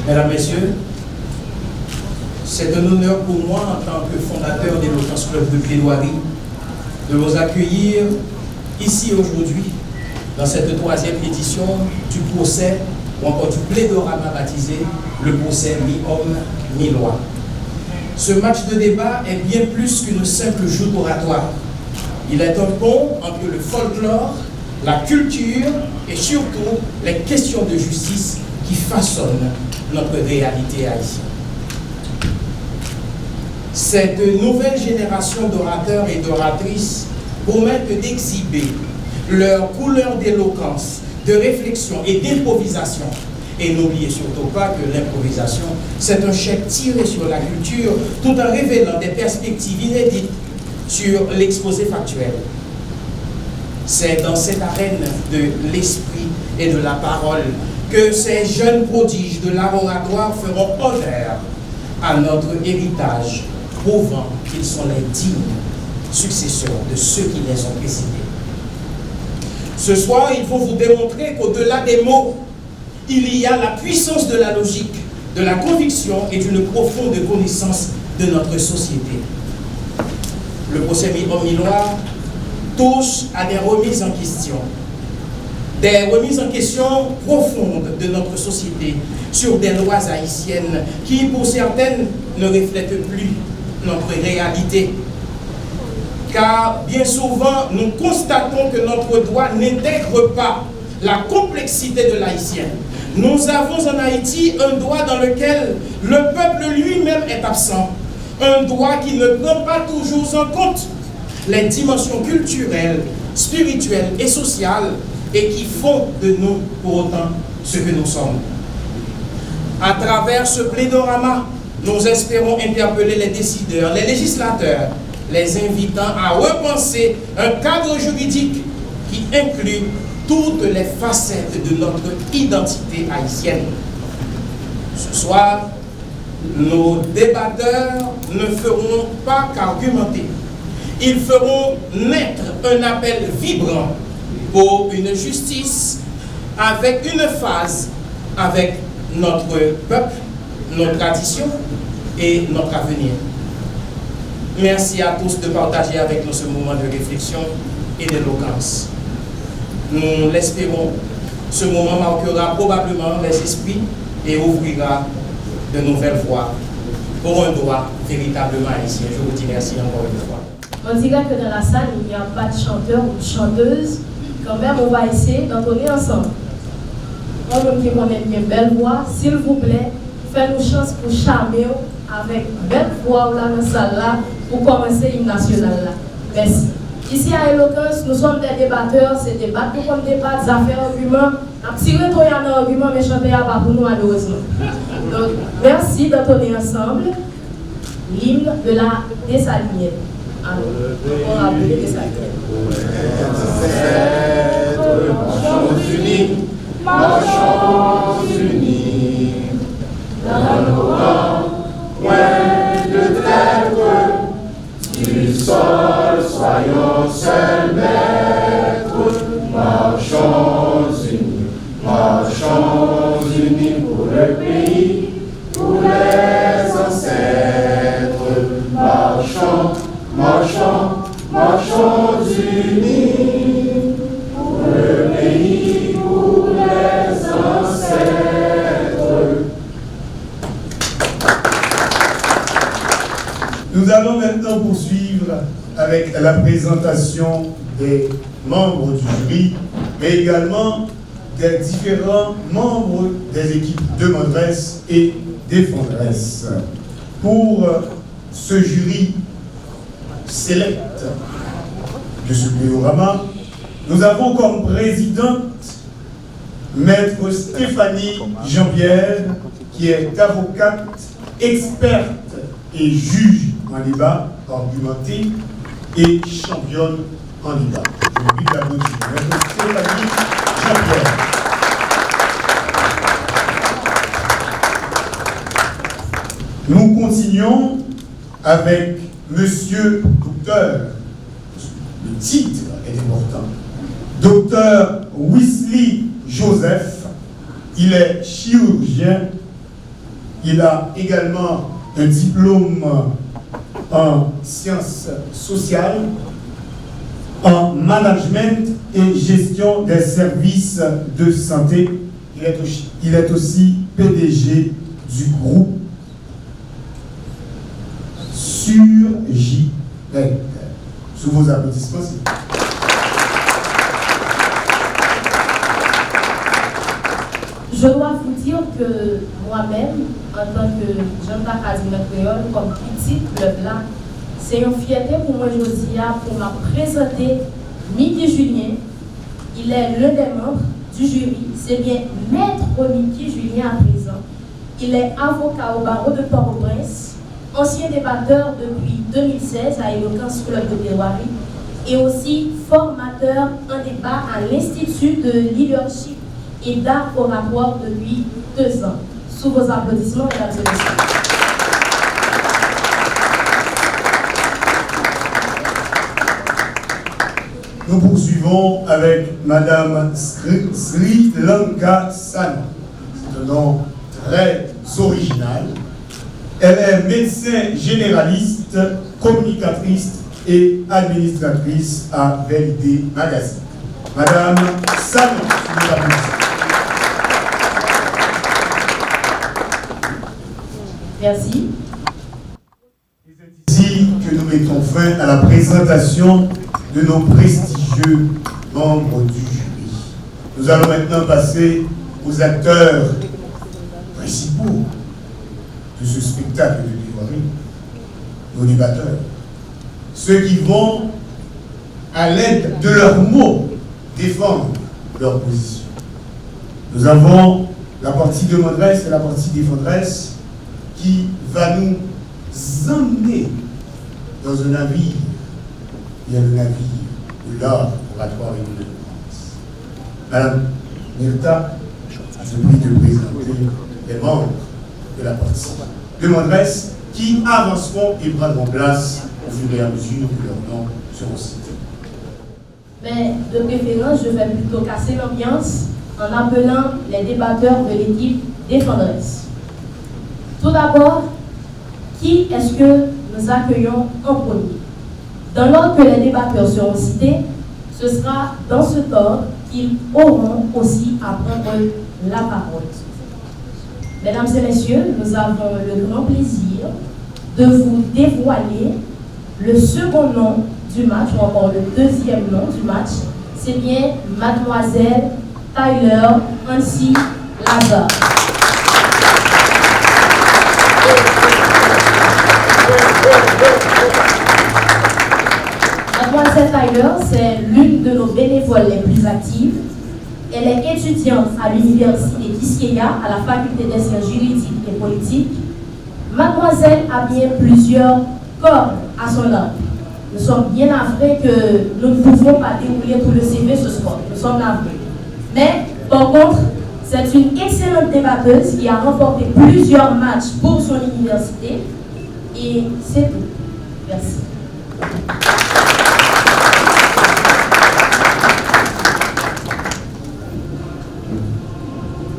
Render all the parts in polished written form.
Mesdames, Messieurs, c'est un honneur pour moi, en tant que fondateur d'Éloquence Club de Plaidoirie, de vous accueillir ici aujourd'hui, dans cette troisième édition du procès, ou encore du plaidorama baptisé, le procès mi-homme, mi-loi. Ce match de débat est bien plus qu'une simple joute oratoire. Il est un pont entre le folklore, la culture et surtout les questions de justice qui façonnent notre réalité haïtienne. Cette nouvelle génération d'orateurs et d'oratrices promettent d'exhiber leur couleur d'éloquence, de réflexion et d'improvisation. Et n'oubliez surtout pas que l'improvisation, c'est un chèque tiré sur la culture tout en révélant des perspectives inédites sur l'exposé factuel. C'est dans cette arène de l'esprit et de la parole que ces jeunes prodiges de l'art oratoire feront honneur à notre héritage, prouvant qu'ils sont les dignes successeurs de ceux qui les ont précédés. Ce soir, il faut vous démontrer qu'au-delà des mots, il y a la puissance de la logique, de la conviction et d'une profonde connaissance de notre société. Le procès mi-homme mi-loi touche à des remises en question. Des remises en question profondes de notre société sur des lois haïtiennes qui, pour certaines, ne reflètent plus notre réalité. Car bien souvent, nous constatons que notre droit n'intègre pas la complexité de l'haïtien. Nous avons en Haïti un droit dans lequel le peuple lui-même est absent. Un droit qui ne prend pas toujours en compte les dimensions culturelles, spirituelles et sociales et qui font de nous pour autant ce que nous sommes. À travers ce plaidorama, nous espérons interpeller les décideurs, les législateurs, les invitant à repenser un cadre juridique qui inclut toutes les facettes de notre identité haïtienne. Ce soir, nos débatteurs ne feront pas qu'argumenter. Ils feront naître un appel vibrant pour une justice avec une phase avec notre peuple, nos traditions et notre avenir. Merci à tous de partager avec nous ce moment de réflexion et d'éloquence. Nous l'espérons. Ce moment marquera probablement les esprits et ouvrira de nouvelles voies pour un droit véritablement haïtien. Je vous dis merci encore une fois. On dirait que dans la salle, il n'y a pas de chanteur ou de chanteuse. Quand même, on va essayer d'entonner ensemble. On qui connaît une belle voix, s'il vous plaît, faites-nous chance pour charmer avec belle voix là dans la salle là pour commencer l'hymne national là. Merci. Ici à Éloquence, nous sommes des débatteurs, c'est débattre pour comme débattre, ça fait argument. On tire tout un argument, mais chanter pas pour nous malheureusement. Donc, merci d'entonner ensemble l'hymne de la Dessalinienne. Alors, on va appeler Dessalinienne. Marchons unis, marchons unis, dans nos rangs, point de trêve, du sol, soyons seuls maîtres, marchons unis pour le pays, pour les ancêtres, marchons unis pour le pays, pour les ancêtres. Nous allons maintenant poursuivre avec la présentation des membres du jury, mais également des différents membres des équipes demanderesses et défenderesses. Pour ce jury select de ce plaidorama, nous avons comme présidente Maître Stéphanie Jean-Pierre, qui est avocate, experte et juge en débat argumenté et championne en débat. Je vous prie d'applaudir Maître Stéphanie Jean-Pierre. Nous continuons avec Monsieur Docteur, le titre est important, Docteur Wesley Joseph. Il est chirurgien Il a également un diplôme en sciences sociales, en management et gestion des services de santé. Il est aussi PDG du groupe Surgitec. Sous vos applaudissements, s'il vous plaît. Je dois vous dire que moi-même, en tant que jeune académie créole, comme petite club là, c'est une fierté pour moi aujourd'hui pour me présenter Mickey Julien. Il est l'un des membres du jury. C'est bien Maître Mickey Julien à présent. Il est avocat au barreau de Port-au-Prince, ancien débatteur depuis 2016 à Éloquence Club de Terroirie et aussi formateur en débat à l'Institut de leadership et d'art oratoire depuis 2 ans. Sous vos applaudissements, mesdames et messieurs. Nous poursuivons avec Madame Sri Lanka San. C'est un nom très original. Elle est médecin généraliste, communicatrice et administratrice à Vérité Magazine. Madame San, vous applaudissez. Merci. C'est ici que nous mettons fin à la présentation de nos prestigieux membres du jury. Nous allons maintenant passer aux acteurs principaux de ce spectacle de plaidoirie, nos débatteurs, ceux qui vont, à l'aide de leurs mots, défendre leur position. Nous avons la partie demanderesse et la partie défendresse qui va nous emmener dans un navire. Il y a le navire de l'art oratoire et de l'éloquence. Madame Myrta, je vous prie de présenter les membres de la partie demanderesse qui avanceront et prendront place au fur et à mesure que leurs noms seront cités. Mais de préférence, je vais plutôt casser l'ambiance en appelant les débatteurs de l'équipe défendresse. Tout d'abord, qui est-ce que nous accueillons en premier? Dans l'ordre que les débatteurs seront cités, ce sera dans ce ordre qu'ils auront aussi à prendre la parole. Mesdames et messieurs, nous avons le grand plaisir de vous dévoiler le second nom du match, ou encore le deuxième nom du match. C'est bien Mademoiselle Tyler Ancy Lazare. Mademoiselle Tyler, c'est l'une de nos bénévoles les plus actives. Elle est étudiante à l'université d'Iskeya, à la faculté des sciences juridiques et politiques. Mademoiselle a bien plusieurs cordes à son arc. Nous sommes bien navrés que nous ne pouvons pas dérouler tout le CV ce soir. Nous sommes navrés. Mais, par contre, c'est une excellente débatteuse qui a remporté plusieurs matchs pour son université. Et c'est tout. Merci.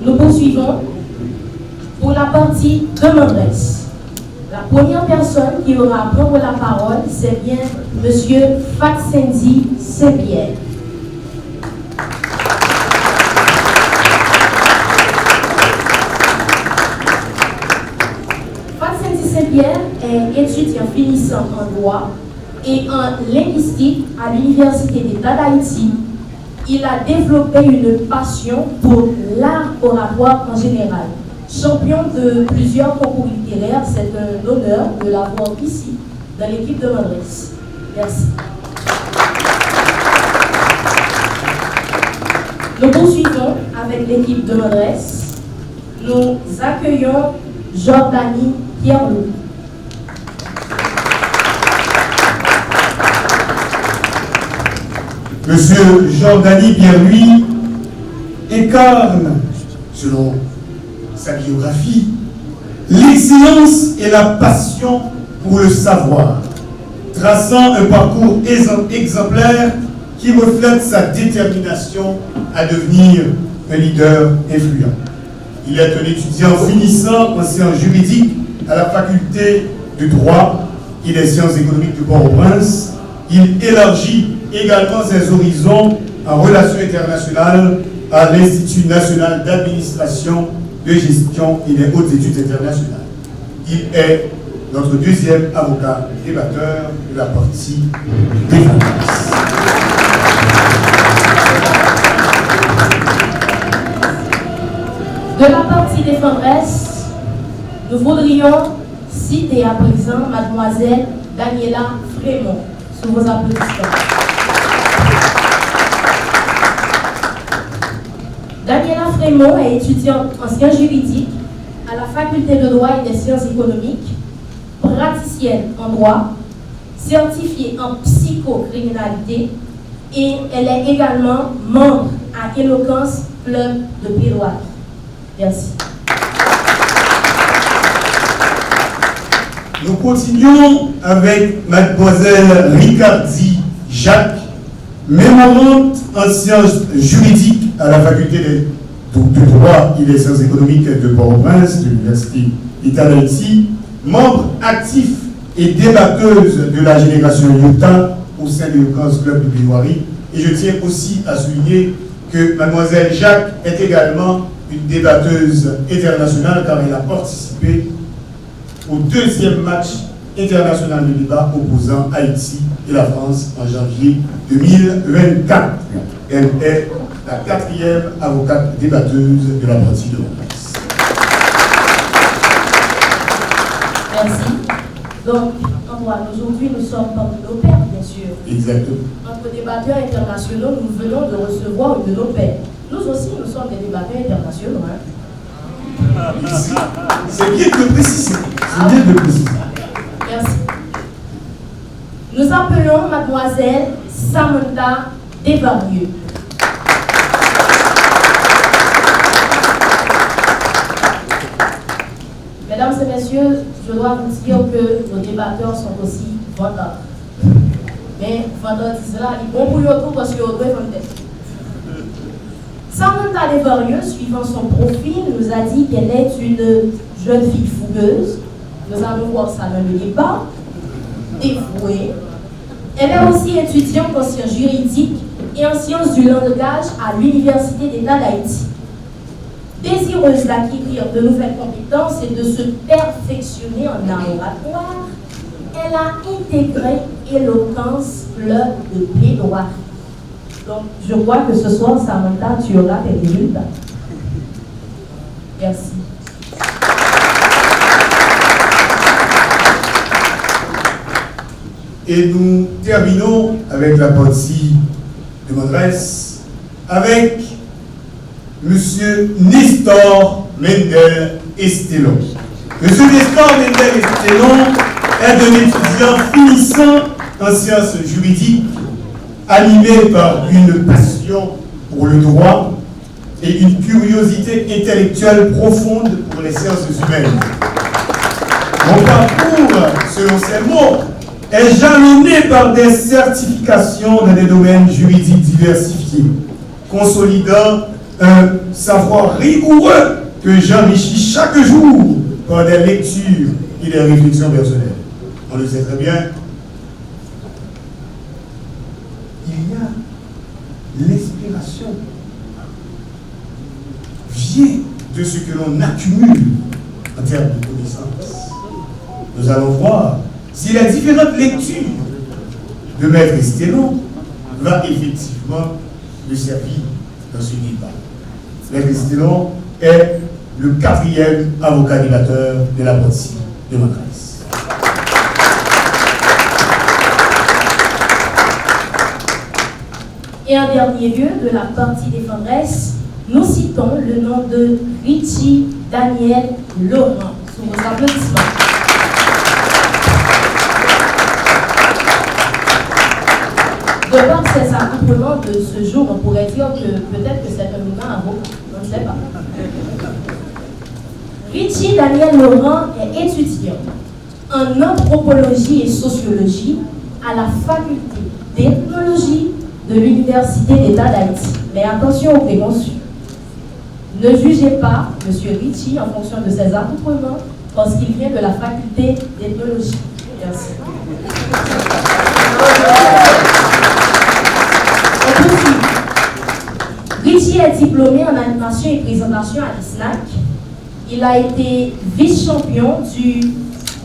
Nous poursuivons pour la partie demanderesse. La première personne qui aura à prendre la parole, c'est bien M. Fatsendi Sepierre. Fatsendi Sepierre est étudiant finissant en droit et en linguistique à l'Université d'État d'Haïti. Il a développé une passion pour l'art oratoire en général. Champion de plusieurs concours littéraires, c'est un honneur de l'avoir ici, dans l'équipe de Madresse. Merci. Nous poursuivons avec l'équipe de Madresse. Nous accueillons Jordanie Pierre-Louis. Monsieur Jordanie Pierre-Louis incarne, selon sa biographie, l'excellence et la passion pour le savoir, traçant un parcours exemplaire qui reflète sa détermination à devenir un leader influent. Il est un étudiant finissant en sciences juridiques à la faculté de droit et des sciences économiques de Port-au-Prince. Il élargit également ses horizons en relations internationales à l'Institut national d'administration, de gestion et des hautes études internationales. Il est notre deuxième avocat débatteur de la partie défense. De la partie défendresse, nous voudrions citer à présent mademoiselle Daniela Frémont, sous vos applaudissements. Daniela Frémont est étudiante en sciences juridiques à la faculté de droit et des sciences économiques, praticienne en droit, certifiée en psychocriminalité et elle est également membre à Éloquence Club de plaidoirie. Merci. Nous continuons avec mademoiselle Ricardi Jacques, mémorante en sciences juridiques à la faculté de droit et des sciences économiques de Port-au-Prince, de l'Université d'État d'Haïti, membre actif et débatteuse de la génération Utah au sein de l'Éloquence Club de plaidoirie. Et je tiens aussi à souligner que mademoiselle Jacques est également une débatteuse internationale car elle a participé au deuxième match international de débat opposant Haïti et la France en janvier 2024. Elle est la quatrième avocate débatteuse de la partie de l'Ouest. Merci. Donc, aujourd'hui, nous sommes parmi nos pairs, bien sûr. Exactement. Entre débatteurs internationaux, nous venons de recevoir une de nos pairs. Nous aussi, nous sommes des débatteurs internationaux. C'est bien de préciser. C'est bien de préciser. Merci. Nous appelons mademoiselle Samantha Desvarieux. Mesdames et messieurs, je dois vous dire que nos débatteurs sont aussi vendeurs. Mais vendeurs disent là, ils vont pour tout parce qu'ils doivent vendre. Samantha Desvarieux, suivant son profil, nous a dit qu'elle est une jeune fille fougueuse. Nous allons voir ça dans le débat. Dévouée. Elle est aussi étudiante en sciences juridiques et en sciences du langage à l'Université d'État d'Haïti. Désireuse d'acquérir de nouvelles compétences et de se perfectionner en art oratoire, elle a intégré Éloquence Club de plaidoirie. Donc, je crois que ce soir, Samantha, tu auras tes résultats. Merci. Et nous terminons avec la partie de m'adresse avec Monsieur Nestor Mendel Estelon. Monsieur Nestor Mendel Estelon est un étudiant finissant en sciences juridiques, animé par une passion pour le droit et une curiosité intellectuelle profonde pour les sciences humaines. Mon parcours, selon ses mots, est jalonné par des certifications dans des domaines juridiques diversifiés, consolidant un savoir rigoureux que j'enrichis chaque jour par des lectures et des réflexions personnelles. On le sait très bien, il y a l'inspiration vient de ce que l'on accumule en termes de connaissances. Nous allons voir si la différente lecture de Maître Estelon va effectivement le servir dans ce débat. Maître Estelon est le quatrième avocat débatteur de la partie de m'adresse. Et en dernier lieu, de la partie défendresse, nous citons le nom de Richie Daniel Laurent. Sous vos applaudissements. De par ces accouplements de ce jour, on pourrait dire que peut-être que c'est un mouvement avocat. On ne sait pas. Richie Daniel Laurent est étudiant en anthropologie et sociologie à la faculté d'ethnologie de l'Université d'État d'Haïti. Mais attention aux préconçus. Ne jugez pas M. Ritchie en fonction de ses accoutrements parce qu'il vient de la faculté d'ethnologie. Merci. On poursuit. Ritchie est diplômé en animation et présentation à l'ISNAC. Il a été vice-champion du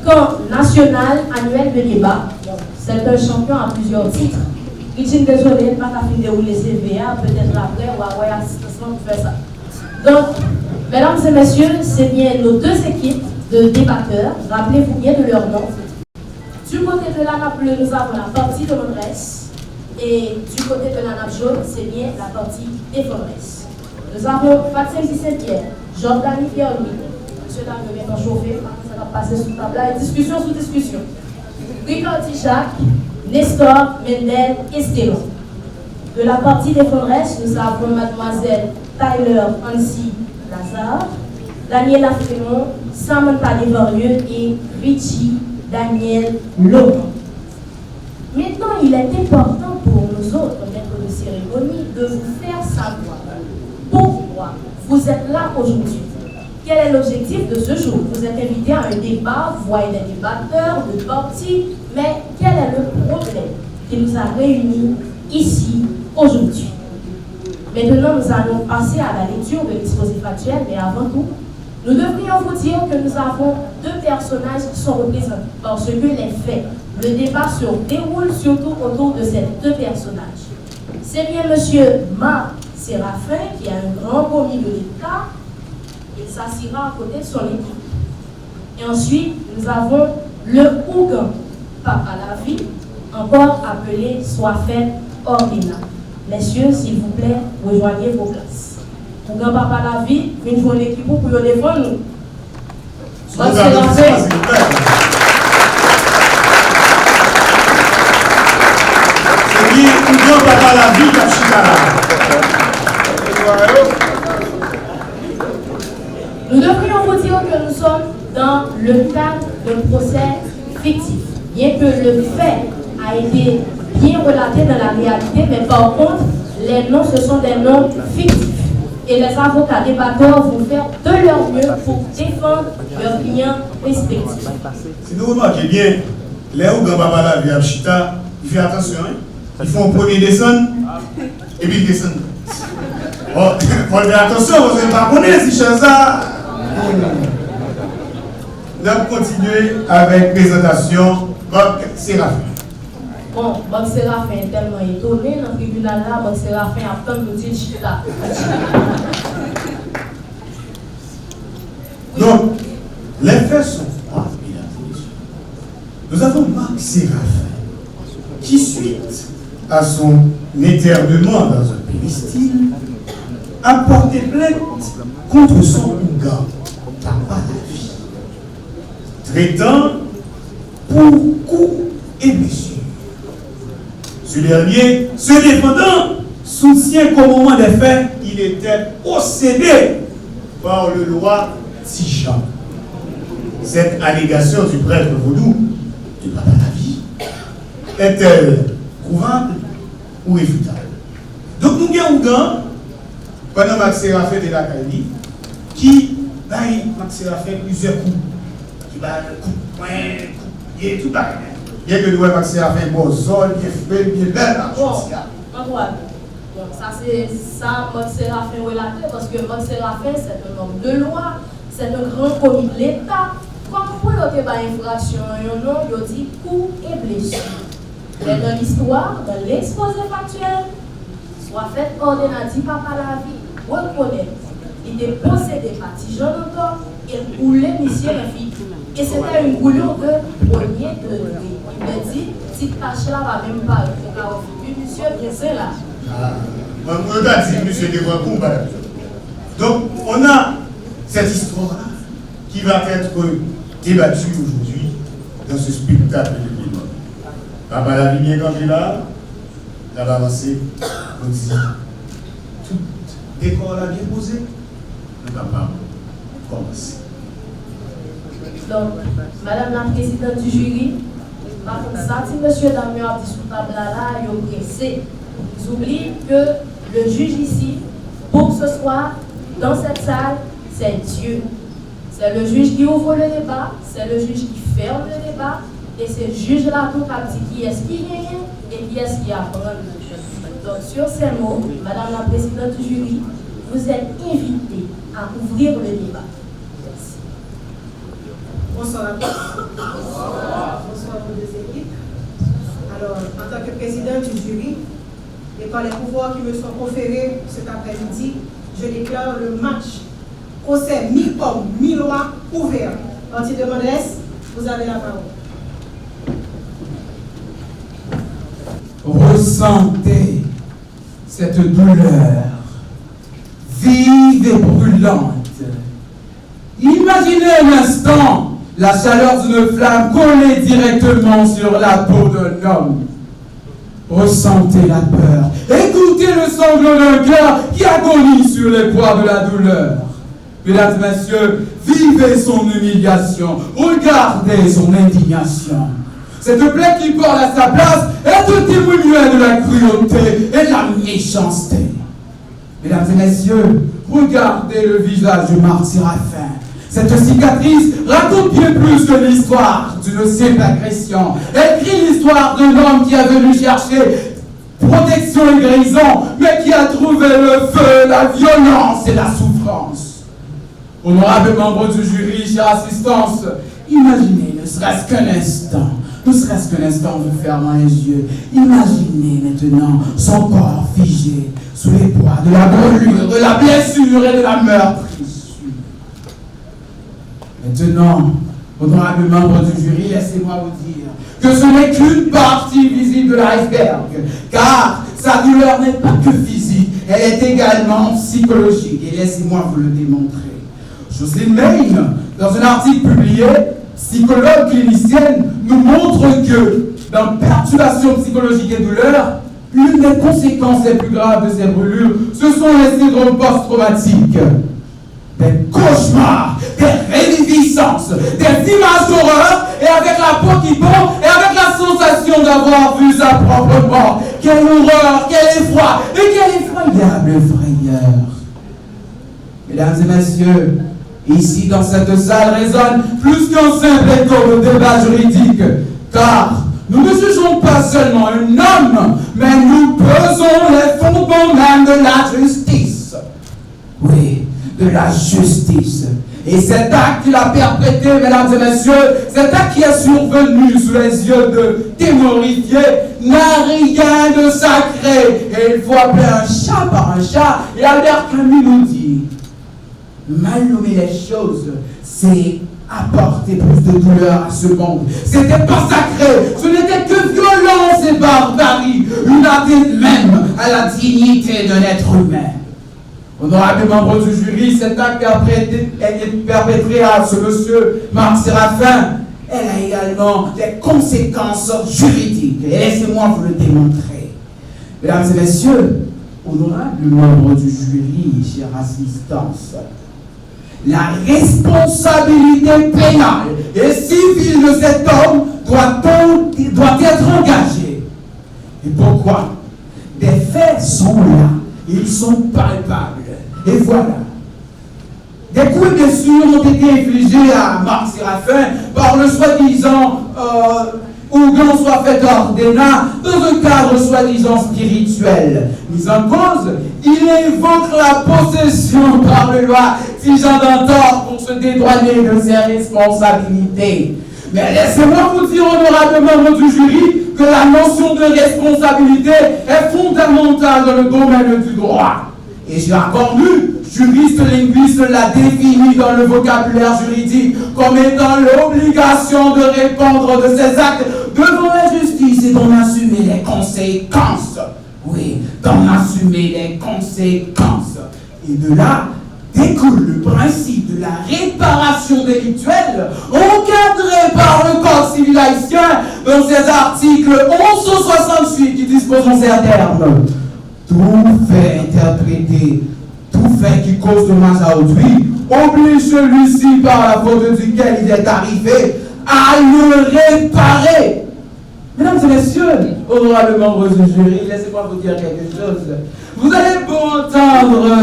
camp national annuel de débat. C'est un champion à plusieurs titres. Ritchie, désolé, pas qu'à finir dérouler CVA, peut-être après, ou avoir assistance pour faire ça. Donc, mesdames et messieurs, c'est bien nos deux équipes de débatteurs. Rappelez-vous bien de leur nom. Du côté de la nappe bleue, nous avons la partie de l'adresse. Et du côté de la nappe jaune, c'est bien la partie des Fondresses. Nous avons Maxime Saint-Pierre, Jordani Pierre-Louis, M. Dame vient d'en chauffer, ça va passer sous table là, discussion sous discussion. Ricardi Jacques, Nestor, Mendel et Stéphane. De la partie des Fondresses, nous avons mademoiselle Tyler Ansi Lazare, Daniela Frémont, Samantha Desvarieux et Richie Daniel Laurent. Maintenant, il est important pour nous autres, maîtres de cérémonie, de vous faire savoir pourquoi vous êtes là aujourd'hui. Quel est l'objectif de ce jour? Vous êtes invité à un débat, vous voyez des débatteurs, de partis, mais quel est le problème qui nous a réunis ici aujourd'hui? Maintenant, nous allons passer à la lecture de l'exposé factuel, mais avant tout, nous devrions vous dire que nous avons deux personnages qui sont représentés parce que les faits, le débat se déroule surtout autour de ces deux personnages. C'est bien M. Marc Séraphin qui est un grand commis de l'État. Il s'assira à côté de son équipe. Et ensuite, nous avons le Ougan Papa la vie, encore appelé Soifet Ordina. Messieurs, s'il vous plaît, rejoignez vos places. Ougan Papa la vie, une journée l'équipe pour nous défendre nous. Marc Séraphin. Ougan Papa la vie, Nous devrions vous dire que nous sommes dans le cadre d'un procès fictif. Bien que le fait a été bien relaté dans la réalité, mais par contre, les noms, ce sont des noms fictifs. Et les avocats débatteurs vont faire de leur mieux pour défendre leurs clients respectifs. Si nous remarquez bien, les Ougan Papa la vie à Chita, ils font attention, hein? Ils font premier descendre, et puis ils descendent. Bon, il faut faire attention, vous n'avez pas connaître si chez ça. Nous allons continuer avec présentation Marc Séraphin. Bon, Marc Séraphin est tellement étonné dans le tribunal là, Marc Séraphin a plein de petits chita. Donc, les faits sont froids, mesdames et messieurs. Nous avons Marc Séraphin qui, suite à son éternement dans un péristyle, a porté plainte contre son Ougan Papa la vie, traitant pour coups et blessures. Ce dernier, se défendant, soutient qu'au moment des faits, il était possédé par le roi Tijan. Cette allégation du prêtre vaudou de Papa la vie est-elle prouvable ou réfutable? Donc nous avons Ougan, pendant Marc Séraphin de la Cali, qui baille Marc Séraphin plusieurs coups. Qui baille coup de poing, coup de pied, tout baille. Bien que nous voyons Marc Séraphin bon sol, bien fait, bien belle. Bon, ça c'est ça Marc Séraphin relaté, parce que Marc Séraphin c'est un homme de loi, c'est un grand commis de l'État. Comme pour l'autre infraction, il dit coup et blessure. Mais dans l'histoire, dans l'exposé factuel, soit fait ordonnance Papa la vie, reconnaître, il était possédé par Tijan encore, il roulait monsieur la fille. Et c'était une bouillon de premier degré. Il me dit, si caché là va même pas, il monsieur pressé là. On a dit, monsieur Devant, madame. Donc, on a cette histoire-là qui va être débattue aujourd'hui dans ce spectacle de débat. Papa la vie bien campé là, on va avancer, on dit, tout décor là bien posé, nous sommes capables de commencer. Donc, madame la présidente du jury, par contre, ça, si monsieur Damien a dit sous table là, il est pressé. Ils oublient que le juge ici, pour ce soir, Dans cette salle, c'est Dieu. C'est le juge qui ouvre le débat, c'est le juge qui ferme le débat, et c'est le juge là qui dit qui est-ce qui gagne et qui est-ce qui apprend. Donc sur ces mots, Madame la Présidente du jury, vous êtes invitée à ouvrir le débat. Merci. Bonsoir à tous. Bonsoir aux deux équipes. Alors, en tant que présidente du jury, et par les pouvoirs qui me sont conférés cet après-midi, je déclare le match procès mi-homme, mi-loi ouvert. Parti de Modeste, vous avez la parole. Ressentez cette douleur vive et brûlante. Imaginez un instant la chaleur d'une flamme collée directement sur la peau d'un homme. Ressentez la peur. Écoutez le sanglot d'un cœur qui agonise sur les poids de la douleur. Mesdames et messieurs, vivez son humiliation. Regardez son indignation. Cette plaie qui porte à sa place est un témoignage de la cruauté et de la méchanceté. Mesdames et messieurs, regardez le visage de Marc Séraphin. Cette cicatrice raconte bien plus que l'histoire d'une simple agression. Elle écrit l'histoire d'un homme qui est venu chercher protection et guérison, mais qui a trouvé le feu, la violence et la souffrance. Honorables membres du jury, chère assistance, imaginez ne serait-ce qu'un instant, vous fermant les yeux, imaginez maintenant son corps figé sous les poids de la brûlure, de la blessure et de la meurtrissure. Maintenant, honorables membres du jury, laissez-moi vous dire que ce n'est qu'une partie visible de l'iceberg, car sa douleur n'est pas que physique, elle est également psychologique, et laissez-moi vous le démontrer. Jocelyne Maine, dans un article publié, psychologue clinicienne, nous montre que dans perturbation psychologique et douleur, l'une des conséquences les plus graves de ces brûlures, ce sont les syndromes post-traumatiques. Des cauchemars, des réviviscences, des images d'horreur, et avec la peau qui pend, et avec la sensation d'avoir vu sa propre mort. Quelle horreur, quel effroi, et quelle effroyable frayeur. Mesdames et messieurs, ici dans cette salle résonne plus qu'un simple écho de débat juridique, car nous ne jugeons pas seulement un homme, mais nous pesons les fondements même de la justice. Oui, de la justice. Et cet acte qu'il a perpétré, mesdames et messieurs, cet acte qui est survenu sous les yeux de témorifiés, n'a rien de sacré. Et il faut appeler un chat par un chat. Et Albert Camus nous dit, mal nommer les choses, c'est apporter plus de douleur à ce monde. C'était pas sacré, ce n'était que violence et barbarie, une atteinte même à la dignité d'un être humain. Honorables membres du jury, cet acte perpétré à ce monsieur Marc Séraphin, elle a également des conséquences juridiques. Et laissez-moi vous le démontrer. Mesdames et messieurs, honorables membres du jury, chère assistance, la responsabilité pénale et civile de cet homme doit être engagée. Et pourquoi? Des faits sont là, ils sont palpables. Et voilà. Des coups et blessures ont été infligés à Marc Séraphin par le soi-disant Ougan soit fait ordonnant dans un cadre soi-disant spirituel. Mis en cause, il évoque la possession par le loi figeant d'un tort pour se dédouaner de ses responsabilités. Mais laissez-moi vous dire, honorable membre du jury, que la notion de responsabilité est fondamentale dans le domaine du droit. Et j'ai encore lu, juriste linguiste l'a défini dans le vocabulaire juridique comme étant l'obligation de répondre de ses actes devant la justice et d'en assumer les conséquences. Oui, d'en assumer les conséquences. Et de là découle le principe de la réparation délictuelle encadré par le Code civil haïtien dans ses articles 1168 qui disposent en ces termes. Tout fait interprété, tout fait qui cause dommage à autrui, oblige celui-ci par la faute duquel il est arrivé à le réparer. Mesdames et messieurs, messieurs, honorables membres du jury, laissez-moi vous dire quelque chose. Vous allez beau entendre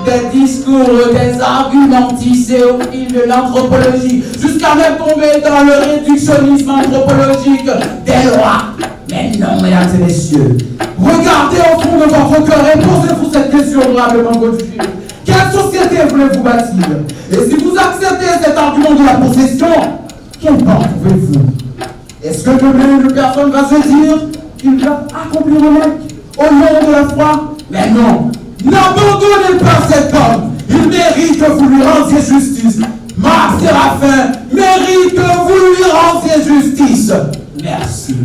des discours, des arguments tissés au fil de l'anthropologie, jusqu'à même tomber dans le réductionnisme anthropologique des lois. Mais non, mesdames et messieurs, regardez au fond de votre cœur et posez-vous cette question, honorables membres du jury. Quelle société voulez-vous bâtir? Et si vous acceptez cet argument de la possession, quelle porte ouvrez-vous? Est-ce que demain une personne va se dire qu'il va accomplir un acte au nom de la foi? Mais non, n'abandonnez pas cet homme. Il mérite que vous lui rendiez justice. Marc Séraphin mérite que vous lui rendiez justice. Merci.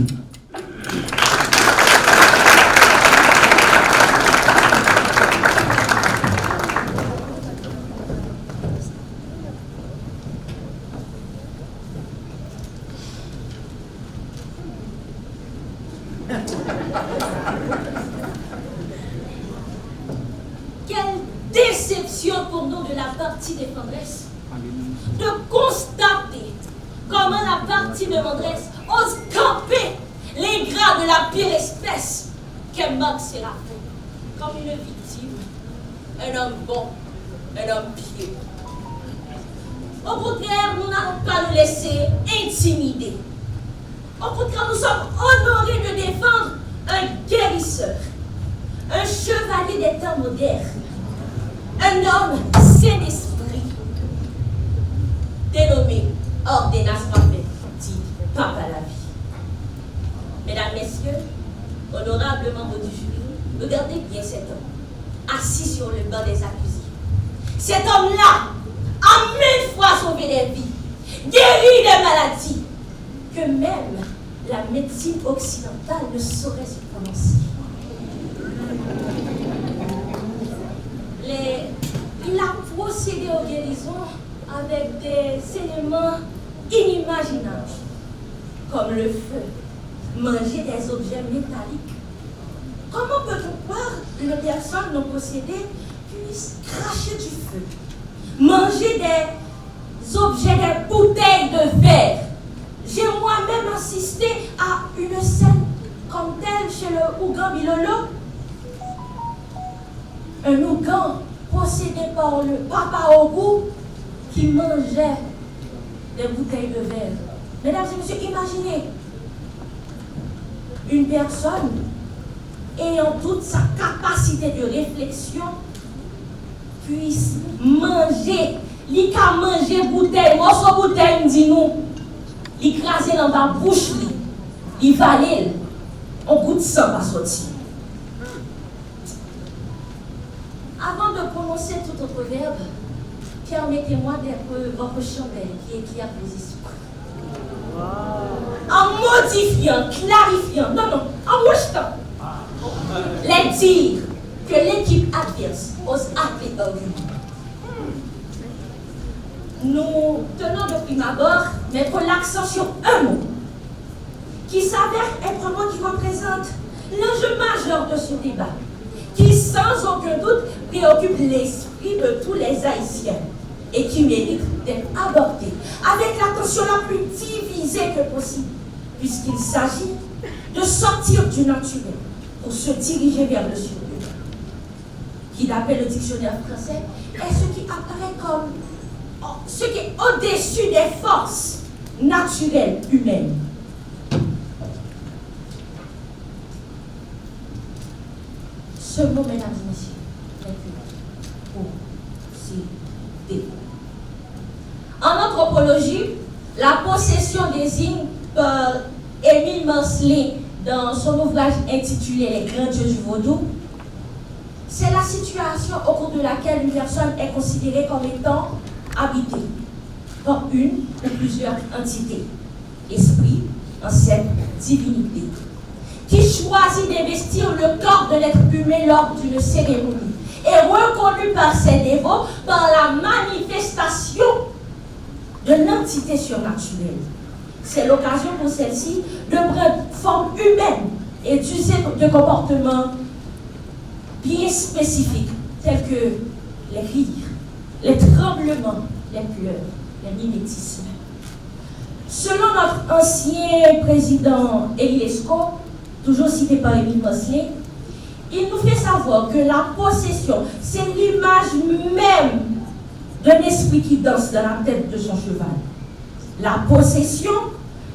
Quelle déception pour nous de la partie défenderesse de constater comment la partie demanderesse ose camper les gras de la pire espèce qu'est Marc Séraphin, comme une victime, un homme bon, un homme pieux. Au contraire, nous n'allons pas nous laisser intimider. Au contraire, nous sommes honorés de défendre un guérisseur, un chevalier des temps modernes, un homme saint d'esprit, dénommé Ordenas Parfait, dit Papa la vie. Mesdames, Messieurs, honorables membres du jury, regardez bien cet homme, assis sur le banc des accusés. Cet homme-là a 1000 fois sauvé des vies, guéri des maladies, que même la médecine occidentale ne saurait se prononcer. Il a procédé aux guérisons avec des éléments inimaginables, comme le feu, manger des objets métalliques. Comment peut-on croire qu'une personne non possédée puisse cracher du feu, manger des objets, des bouteilles de verre? J'ai moi-même assisté à une scène comme telle chez le Ougan Bilolo. Un Ougan possédé par le Papa Ogou qui mangeait des bouteilles de verre. Mesdames et messieurs, imaginez une personne ayant toute sa capacité de réflexion puisse manger, il a mangé bouteille, morceau bouteille, dis-nous. Il crase dans ma bouche, il valait, on goûte sang va sortir. Avant de prononcer tout autre verbe, permettez-moi d'être votre chandelle qui a vos esprits. En modifiant, clarifiant, en rejetant les dires que l'équipe adverse ose appeler argument. Nous tenons de prime abord mettre l'accent sur un mot qui s'avère être un mot qui représente l'enjeu majeur de ce débat, qui sans aucun doute préoccupe l'esprit de tous les Haïtiens et qui mérite d'être abordé avec l'attention la plus divisée que possible, puisqu'il s'agit de sortir du naturel pour se diriger vers le surhumain, qui d'après le dictionnaire français est ce qui apparaît comme ce qui est au-dessus des forces naturelles humaines. Ce mot, mesdames et messieurs, est posséder. En anthropologie, la possession désigne par Émile Marcelin dans son ouvrage intitulé Les grands dieux du vaudou, c'est la situation au cours de laquelle une personne est considérée comme étant habitée par une ou plusieurs entités, esprit, ancêtre, divinité, qui choisit d'investir le corps de l'être humain lors d'une cérémonie et reconnu par ses dévots par la manifestation de l'entité surnaturelle. C'est l'occasion pour celle-ci de prendre forme humaine et d'user de comportements bien spécifiques tels que les rires, les tremblements, les pleurs, les mimétismes. Selon notre ancien président Eliesco, toujours cité par Émile Massier, il nous fait savoir que la possession, c'est l'image même d'un esprit qui danse dans la tête de son cheval. La possession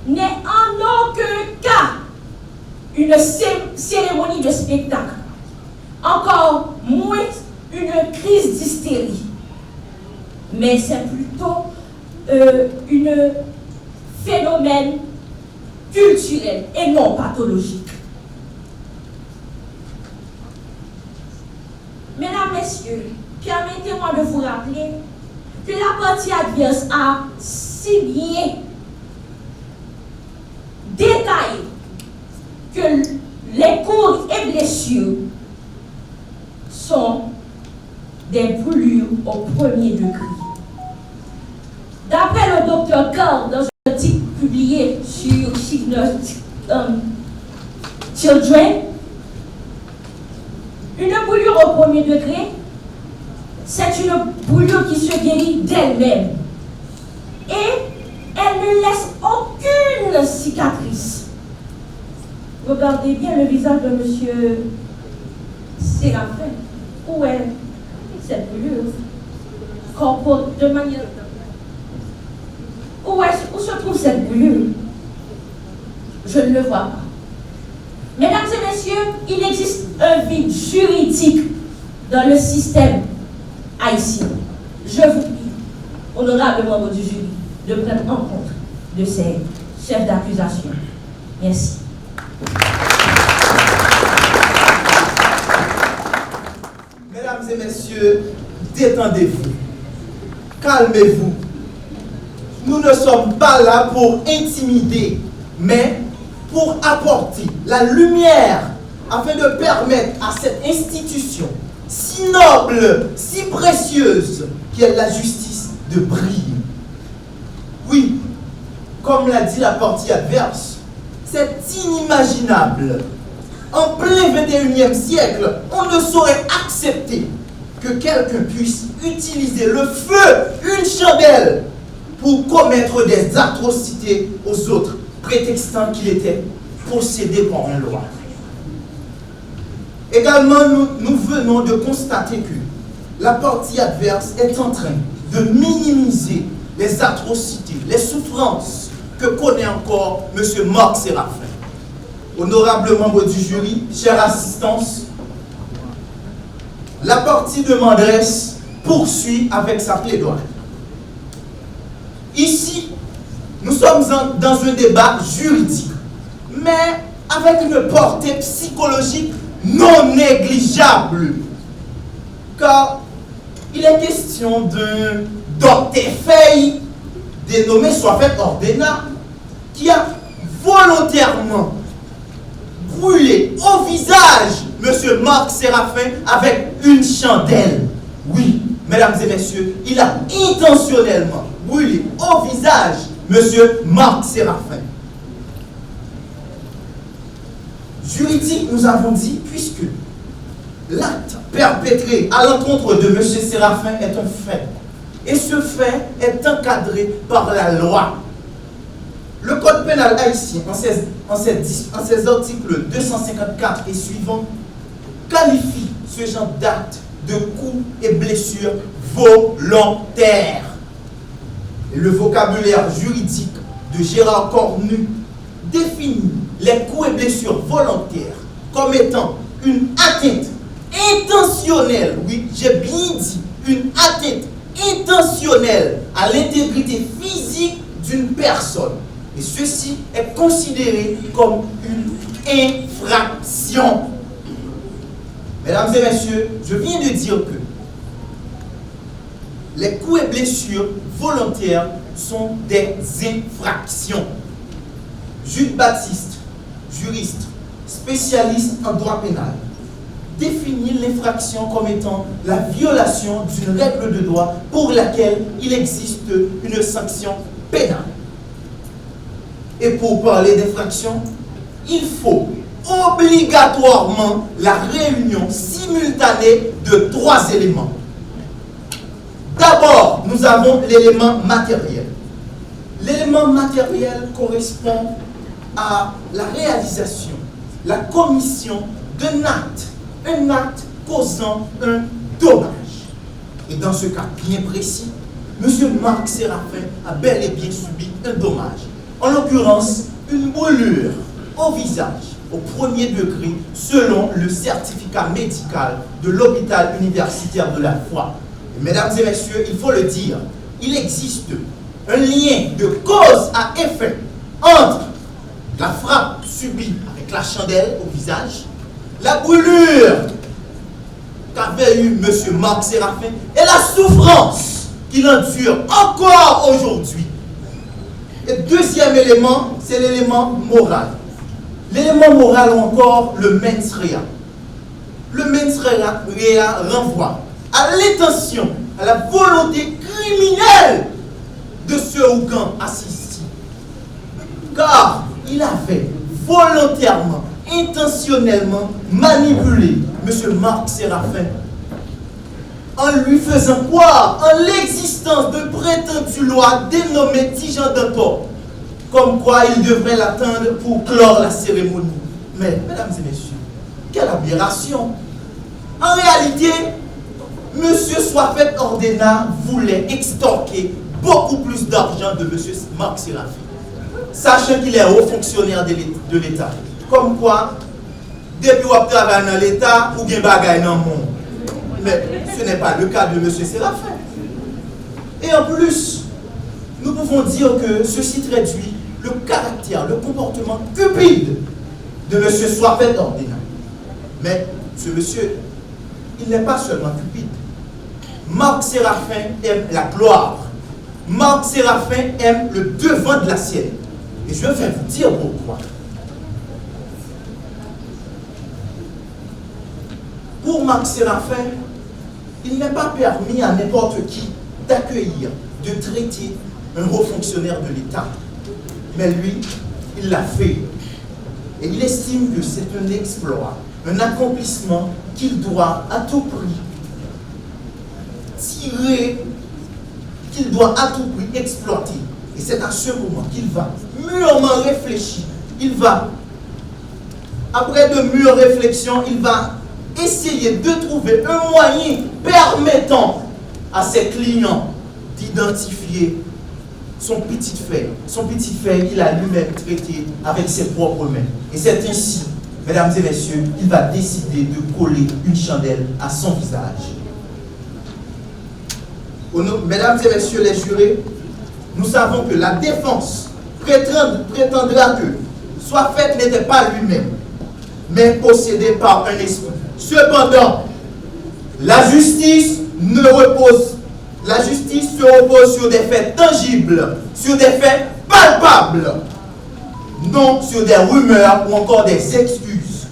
n'est en aucun cas une cérémonie de spectacle, encore moins une crise d'hystérie, mais c'est plutôt un phénomène culturel et non pathologique. Mesdames, Messieurs, permettez-moi de vous rappeler que la partie adverse a si bien détaillé que les coups et blessures sont des brûlures au premier degré. D'après le docteur Carr, dans un article publié sur Children, une brûlure au premier degré, c'est une brûlure qui se guérit d'elle-même. Et elle ne laisse aucune cicatrice. Regardez bien le visage de M. Séraphin. Où est cette brûlure? De manière... Où se trouve cette brûlure? Je ne le vois pas. Mesdames et messieurs, il existe un vide juridique dans le système haïtien. Je vous prie, honorables membres du jury, de prendre en compte de ces chefs d'accusation. Merci. Mesdames et messieurs, détendez-vous. Calmez-vous. Nous ne sommes pas là pour intimider, mais pour apporter la lumière afin de permettre à cette institution si noble, si précieuse qu'est la justice de briller. Oui, comme l'a dit la partie adverse, c'est inimaginable. En plein 21e siècle, on ne saurait accepter que quelqu'un puisse utiliser le feu, une chandelle, pour commettre des atrocités aux autres, prétextant qu'il était possédé par un loi. Également, nous venons de constater que la partie adverse est en train de minimiser les atrocités, les souffrances que connaît encore M. Marc Séraphin. Honorables membres du jury, chère assistance, la partie demanderesse poursuit avec sa plaidoirie. Ici, nous sommes dans un débat juridique, mais avec une portée psychologique non négligeable. Car il est question d'un docteur-feuille dénommé Soifet Ordena qui a volontairement brûlé au visage M. Marc Séraphin avec une chandelle. Oui, mesdames et messieurs, il a intentionnellement brûlé au visage M. Marc Séraphin. Juridique, nous avons dit, puisque l'acte perpétré à l'encontre de M. Séraphin est un fait, et ce fait est encadré par la loi. Le Code pénal haïtien, en ses articles 254 et suivants, qualifie ce genre d'acte de coups et blessures volontaires. Et le vocabulaire juridique de Gérard Cornu définit les coups et blessures volontaires comme étant une atteinte intentionnelle, oui, j'ai bien dit, une atteinte intentionnelle à l'intégrité physique d'une personne. Et ceci est considéré comme une infraction. Mesdames et messieurs, je viens de dire que les coups et blessures volontaires sont des infractions. Jules Baptiste, juriste, spécialiste en droit pénal, définit l'infraction comme étant la violation d'une règle de droit pour laquelle il existe une sanction pénale. Et pour parler d'infraction, il faut obligatoirement la réunion simultanée de 3 éléments. D'abord, nous avons l'élément matériel. L'élément matériel correspond à la réalisation, la commission d'un acte causant un dommage. Et dans ce cas bien précis, M. Marc Séraphin a bel et bien subi un dommage. En l'occurrence, une brûlure au visage, au premier degré, selon le certificat médical de l'hôpital universitaire de la Foi. Et mesdames et messieurs, il faut le dire, il existe un lien de cause à effet entre la frappe subie avec la chandelle au visage, la brûlure qu'avait eu M. Marc Séraphin et la souffrance qu'il endure encore aujourd'hui. Et deuxième élément, c'est l'élément moral. L'élément moral ou encore le mens rea. Le mens rea renvoie à l'intention, à la volonté criminelle de ce Ougan assisté. Car il avait volontairement, intentionnellement manipulé M. Marc Séraphin en lui faisant croire en l'existence de prétendue loi dénommée Tijan d'Antor, comme quoi il devrait l'attendre pour clore la cérémonie. Mais, mesdames et messieurs, quelle aberration! En réalité, M. Soifet Ordena voulait extorquer beaucoup plus d'argent de M. Marc Séraphin, sachant qu'il est haut fonctionnaire de l'État. Comme quoi, depuis qu'on travaille dans l'État, ou bien bagaille dans le monde. Mais ce n'est pas le cas de M. Séraphin. Et en plus, nous pouvons dire que ceci traduit le caractère, le comportement cupide de M. Soifet Ordena. Mais ce monsieur, il n'est pas seulement cupide. Marc Séraphin aime la gloire. Marc Séraphin aime le devant de la sienne. Et je vais vous dire pourquoi. Pour Marc Séraphin, il n'est pas permis à n'importe qui d'accueillir, de traiter un haut fonctionnaire de l'État. Mais lui, il l'a fait. Et il estime que c'est un exploit, un accomplissement qu'il doit à tout prix tirer, qu'il doit à tout prix exploiter. Et c'est à ce moment qu'il va mûrement réfléchir. Il va, après de mûres réflexions, il va essayer de trouver un moyen permettant à ses clients d'identifier son petit fait qu'il a lui-même traité avec ses propres mains. Et c'est ainsi, mesdames et messieurs, qu'il va décider de coller une chandelle à son visage. Mesdames et messieurs les jurés, nous savons que la défense prétendra que Soifet n'était pas lui-même, mais possédé par un esprit. Cependant, la justice se repose sur des faits tangibles, sur des faits palpables, non sur des rumeurs ou encore des excuses.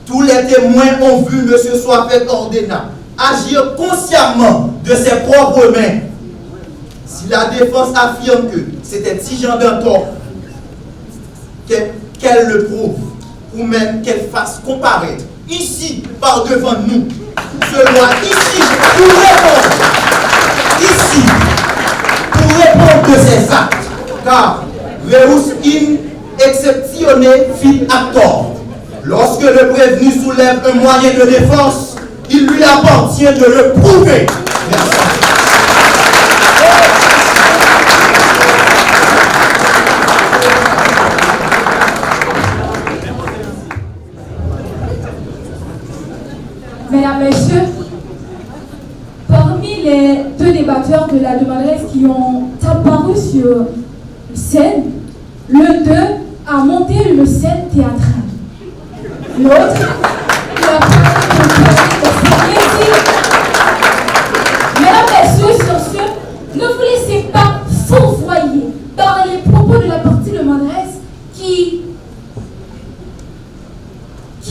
Tous les témoins ont vu M. Soifet Ordena agir consciemment de ses propres mains. Si la défense affirme que c'était Tijan d'Antor, qu'elle le prouve, ou même qu'elle fasse comparaître ici, par devant nous, ce loi ici, pour répondre de ses actes, car Reus in exceptione fit actor. Lorsque le prévenu soulève un moyen de défense, il lui appartient de le prouver. Merci. Mesdames, Messieurs, parmi les deux débatteurs de la demanderesse qui ont apparu sur scène, l'un d'eux a monté une scène théâtrale. L'autre, il a Mesdames, Messieurs, sur ce, ne vous laissez pas fourvoyer par les propos de la partie demanderesse qui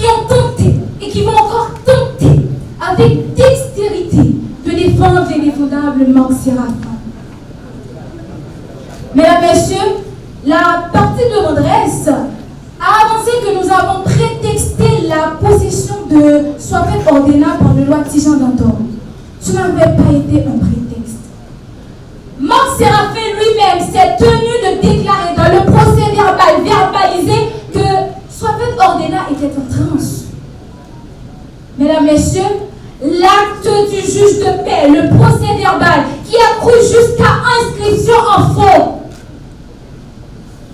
ont tenté et qui vont encore tenter avec dextérité de défendre l'indéfendable Marc Séraphin. Mesdames, Messieurs, la partie demanderesse a avancé que nous avons prétexté la possession de Soifet Ordena par le loi Tijan d'Antor. Ce n'avait pas été un prétexte. Marc Séraphin lui lui-même s'est tenu de déclarer dans le procès verbal verbalisé que Sophet Ordena était en transe. Mesdames, Messieurs, l'acte du juge de paix, le procès verbal, qui a cru jusqu'à inscription en faux.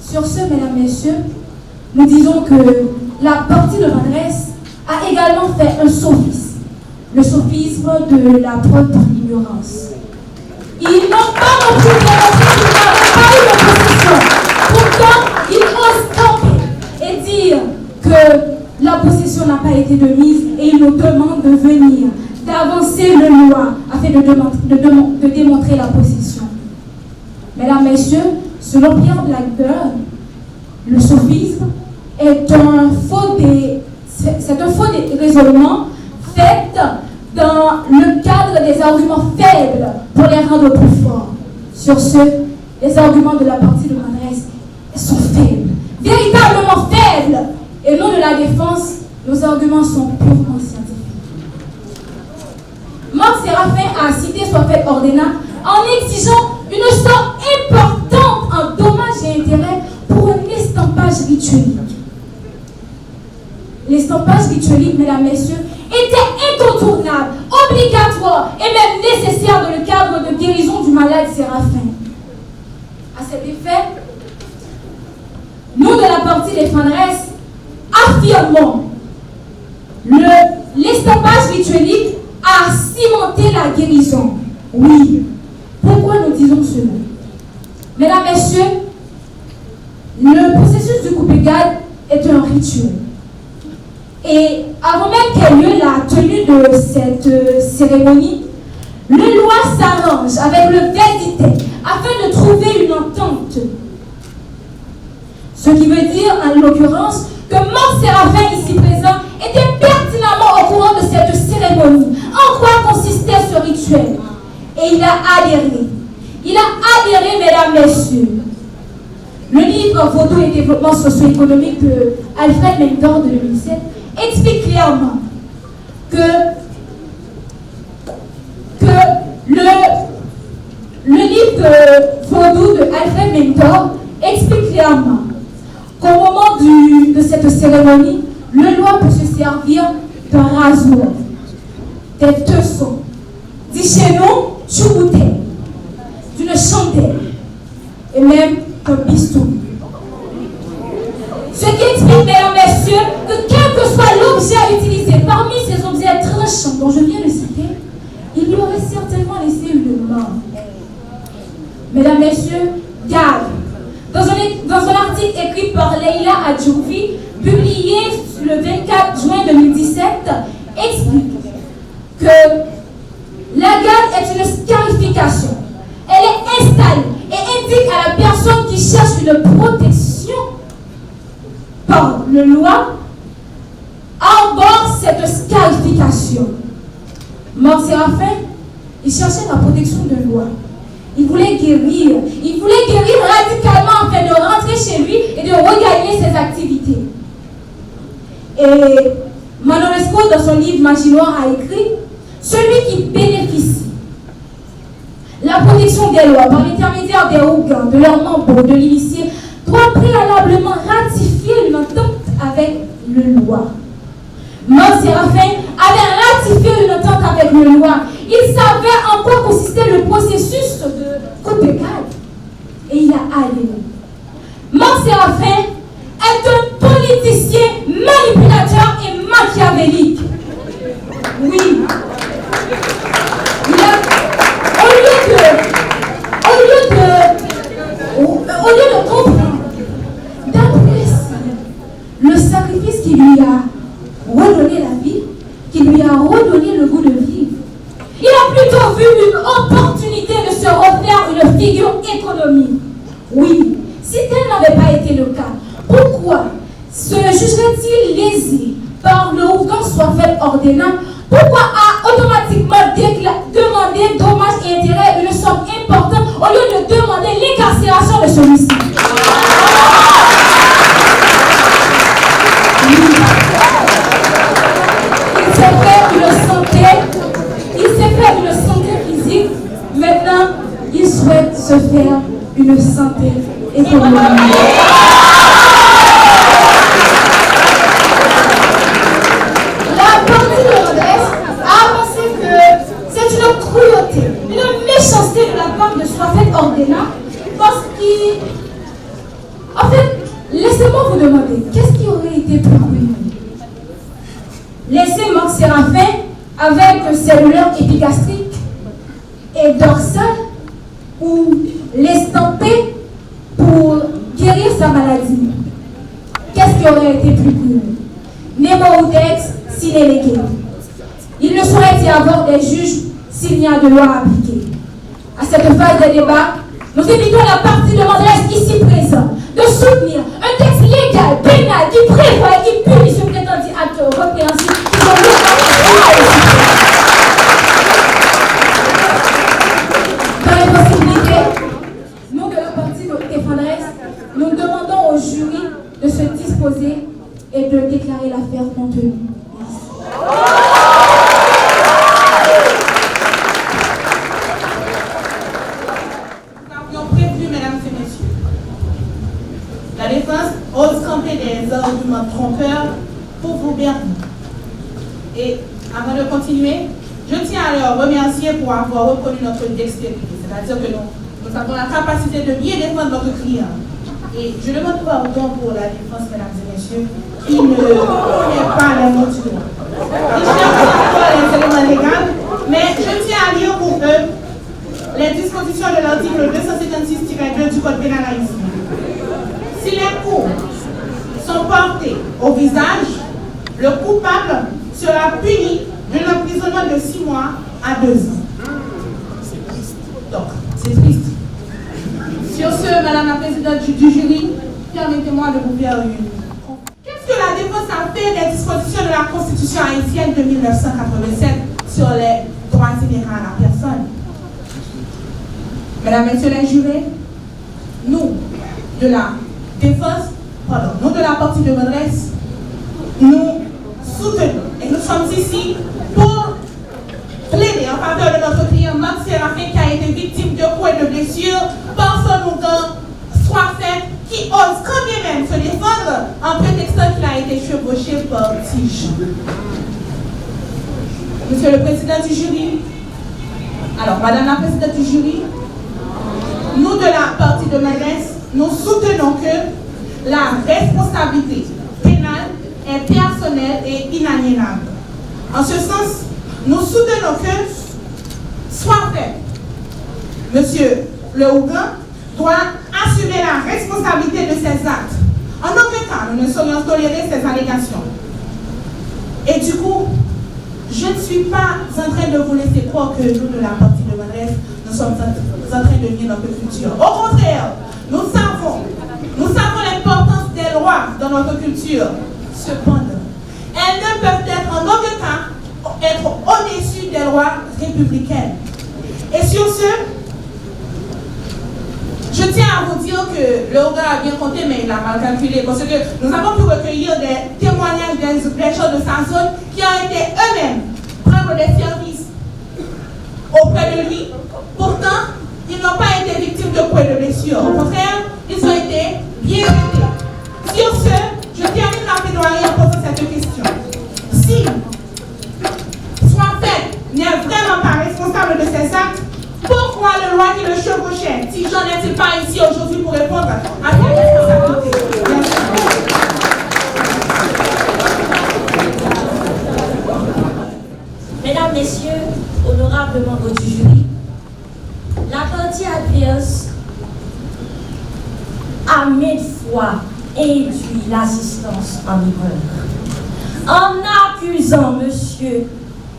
Sur ce, Mesdames, Messieurs, nous disons que la partie de l'adresse a également fait un sophisme, le sophisme de la preuve par l'ignorance. Ils n'ont pas non plus démontré qu'ils n'avaient pas eu de possession. Pourtant, ils osent camper et dire que la possession n'a pas été de mise et ils nous demandent de venir, d'avancer le loi afin de démontrer la possession. Mesdames, Messieurs, selon Pierre Blackburn, le sophisme est un faux raisonnement fait dans le cadre des arguments faibles pour les rendre plus forts. Sur ce, les arguments de la partie de l'adresse sont faibles, véritablement faibles, et non de la défense, nos arguments sont purement scientifiques. Marc Séraphin a cité Sophet Ordena en exigeant une somme importante en dommages et intérêts pour un estampage rituelique. L'estampage rituelique, mesdames, messieurs, était incontournable, obligatoire et même nécessaire dans le cadre de guérison du malade Séraphin. À cet effet, nous de la partie des Fandresses affirmons l'estampage rituelique a cimenté la guérison. Oui. Pourquoi nous disons cela? Mesdames, Messieurs, le processus du coupe égal est un rituel. Et avant même qu'ait lieu la tenue de cette cérémonie, le loi s'arrange avec le verdité afin de trouver une entente. Ce qui veut dire, en l'occurrence, que Marc Séraphin, ici présent, était pertinemment au courant de cette cérémonie. En quoi consistait ce rituel? Et il a adhéré. Il a adhéré, mesdames, messieurs. Le livre Vaudou et développement socio-économique de Alfred Mentor de 2007 explique clairement que le livre de Vaudou de Alfred Mentor explique clairement qu'au moment de cette cérémonie, le loi peut se servir d'un rasoir, des tessons, dit chez nous, chouboutelle, d'une chandelle et même d'un bistouri. Ce qui explique, mesdames, messieurs, que quel que soit l'objet utilisé, parmi ces objets tranchants dont je viens de citer, il y aurait certainement laissé une mort. Mesdames, messieurs, Gad, dans un article écrit par Leila Adjoufi, publié le 24 juin 2017, explique que la Gad est une scarification. Elle est installée et indique à la personne qui cherche une protection par le loi en bord cette scarification. Marc Séraphin, il cherchait la protection de loi. Il voulait guérir. Il voulait guérir radicalement afin de rentrer chez lui et de regagner ses activités. Et Manoresco, dans son livre Magie Noire, a écrit « Celui qui bénéficie la protection des lois par l'intermédiaire des Ougans, de leurs membres, de l'initié, doit préalablement ratifier une entente avec le loi. » Marc Séraphin avait ratifié une entente avec le loi. Il savait en quoi consistait le processus de coupe égale. Et il a adhéré. Marc Séraphin est un politicien manipulateur et machiavélique. Oui. Au lieu de comprendre, d'apprécier le sacrifice qui lui a redonné la vie, qui lui a redonné le goût de vivre, il a plutôt vu une opportunité de se refaire une figure économique. Oui, si tel n'avait pas été le cas, pourquoi se jugerait-il lésé par le Ougan soit fait ordonnant? Pourquoi a automatiquement demandé dommages et intérêts une somme importante au lieu de demander l'incarcération de celui-ci? Il s'est fait une santé physique. Maintenant, il souhaite se faire une santé économique. La partie de Modeste a avancé que c'est une cruauté, une méchanceté de la part de Soifet Ordena, parce qu'il... En fait, laissez-moi vous demander, qu'est-ce qui aurait été plus cruel? Laisser Marc Séraphin avec cellulaire épigastrique et dorsal, ou l'estamper pour guérir sa maladie? Qu'est-ce qui aurait été plus cruel? Nemo Oudex, s'il est légué. Il ne saurait y avoir des juges s'il n'y a de loi à appliquer. À cette phase de débat, nous invitons la partie de Modeste ici présente de soutenir un texte légal, pénal, qui prévoit et qui punit ce prétendu acte répréhensible qui sont dans les possibilités, nous de la partie de défendresse, nous demandons au jury de se disposer et de déclarer l'affaire contenue. Nous avions prévu, mesdames et messieurs, la défense ose camper des arguments trompeurs pour vous berner. Et avant de continuer, je tiens à leur remercier pour avoir reconnu notre dextérité, c'est-à-dire que nous avons la capacité de bien défendre notre client. Et je demande pardon pour la défense, mesdames et messieurs, qui ne connaît pas les mots du droit. Ils cherchent pas les éléments légaux, mais je tiens à lire pour eux les dispositions de l'article 256-2 du Code pénal haïtien. Si les coups sont portés au visage, le coupable sera puni d'un emprisonnement de 6 mois à 2 ans. Donc, c'est triste. Sur ce, Madame la Présidente du jury, permettez-moi de vous faire une... Qu'est-ce que la défense a fait des dispositions de la Constitution haïtienne de 1987 sur les droits inhérents à la personne? Mesdames, Messieurs les jurés, nous, de la défense, nous de la partie de Modeste, nous soutenons et nous sommes ici pour plaider en faveur de notre client Marc Séraphin qui a été victime de coups et de blessures par son ougan Soifet qui ose quand bien même se défendre en prétextant qu'il a été chevauché par Tige. Monsieur le Président du jury, alors Madame la Présidente du jury, nous de la partie de Modeste, nous soutenons que la responsabilité pénale est personnelle et inaliénable. En ce sens, nous soutenons que Soifet, Monsieur Le Hougan, doit assumer la responsabilité de ses actes. En aucun cas, nous ne saurions tolérer ces allégations. Et du coup, je ne suis pas en train de vous laisser croire que nous, de la partie de Modeste, nous sommes en train de nier notre culture. Au contraire, nous savons l'importance des lois dans notre culture. Cependant, elles ne peuvent être en aucun cas être au-dessus des lois républicaines. Et sur ce, je tiens à vous dire que le regard a bien compté, mais il a mal calculé, parce que nous avons pu recueillir des témoignages des gens de sa zone qui ont été eux-mêmes prendre des services auprès de lui. Pourtant, ils n'ont pas été victimes de coups et de blessures. Au contraire, ils ont été bien traités. Sur ce, je termine la plaidoirie en posant cette question. Si Soifet n'est vraiment pas responsable de ses actes, pourquoi le roi qui le chevauchait, si j'en est-il pas ici aujourd'hui pour répondre à cette responsabilité? Mesdames, Messieurs, honorables membres du jury, la partie adverse a maintes fois induit l'assistance en erreur en accusant M.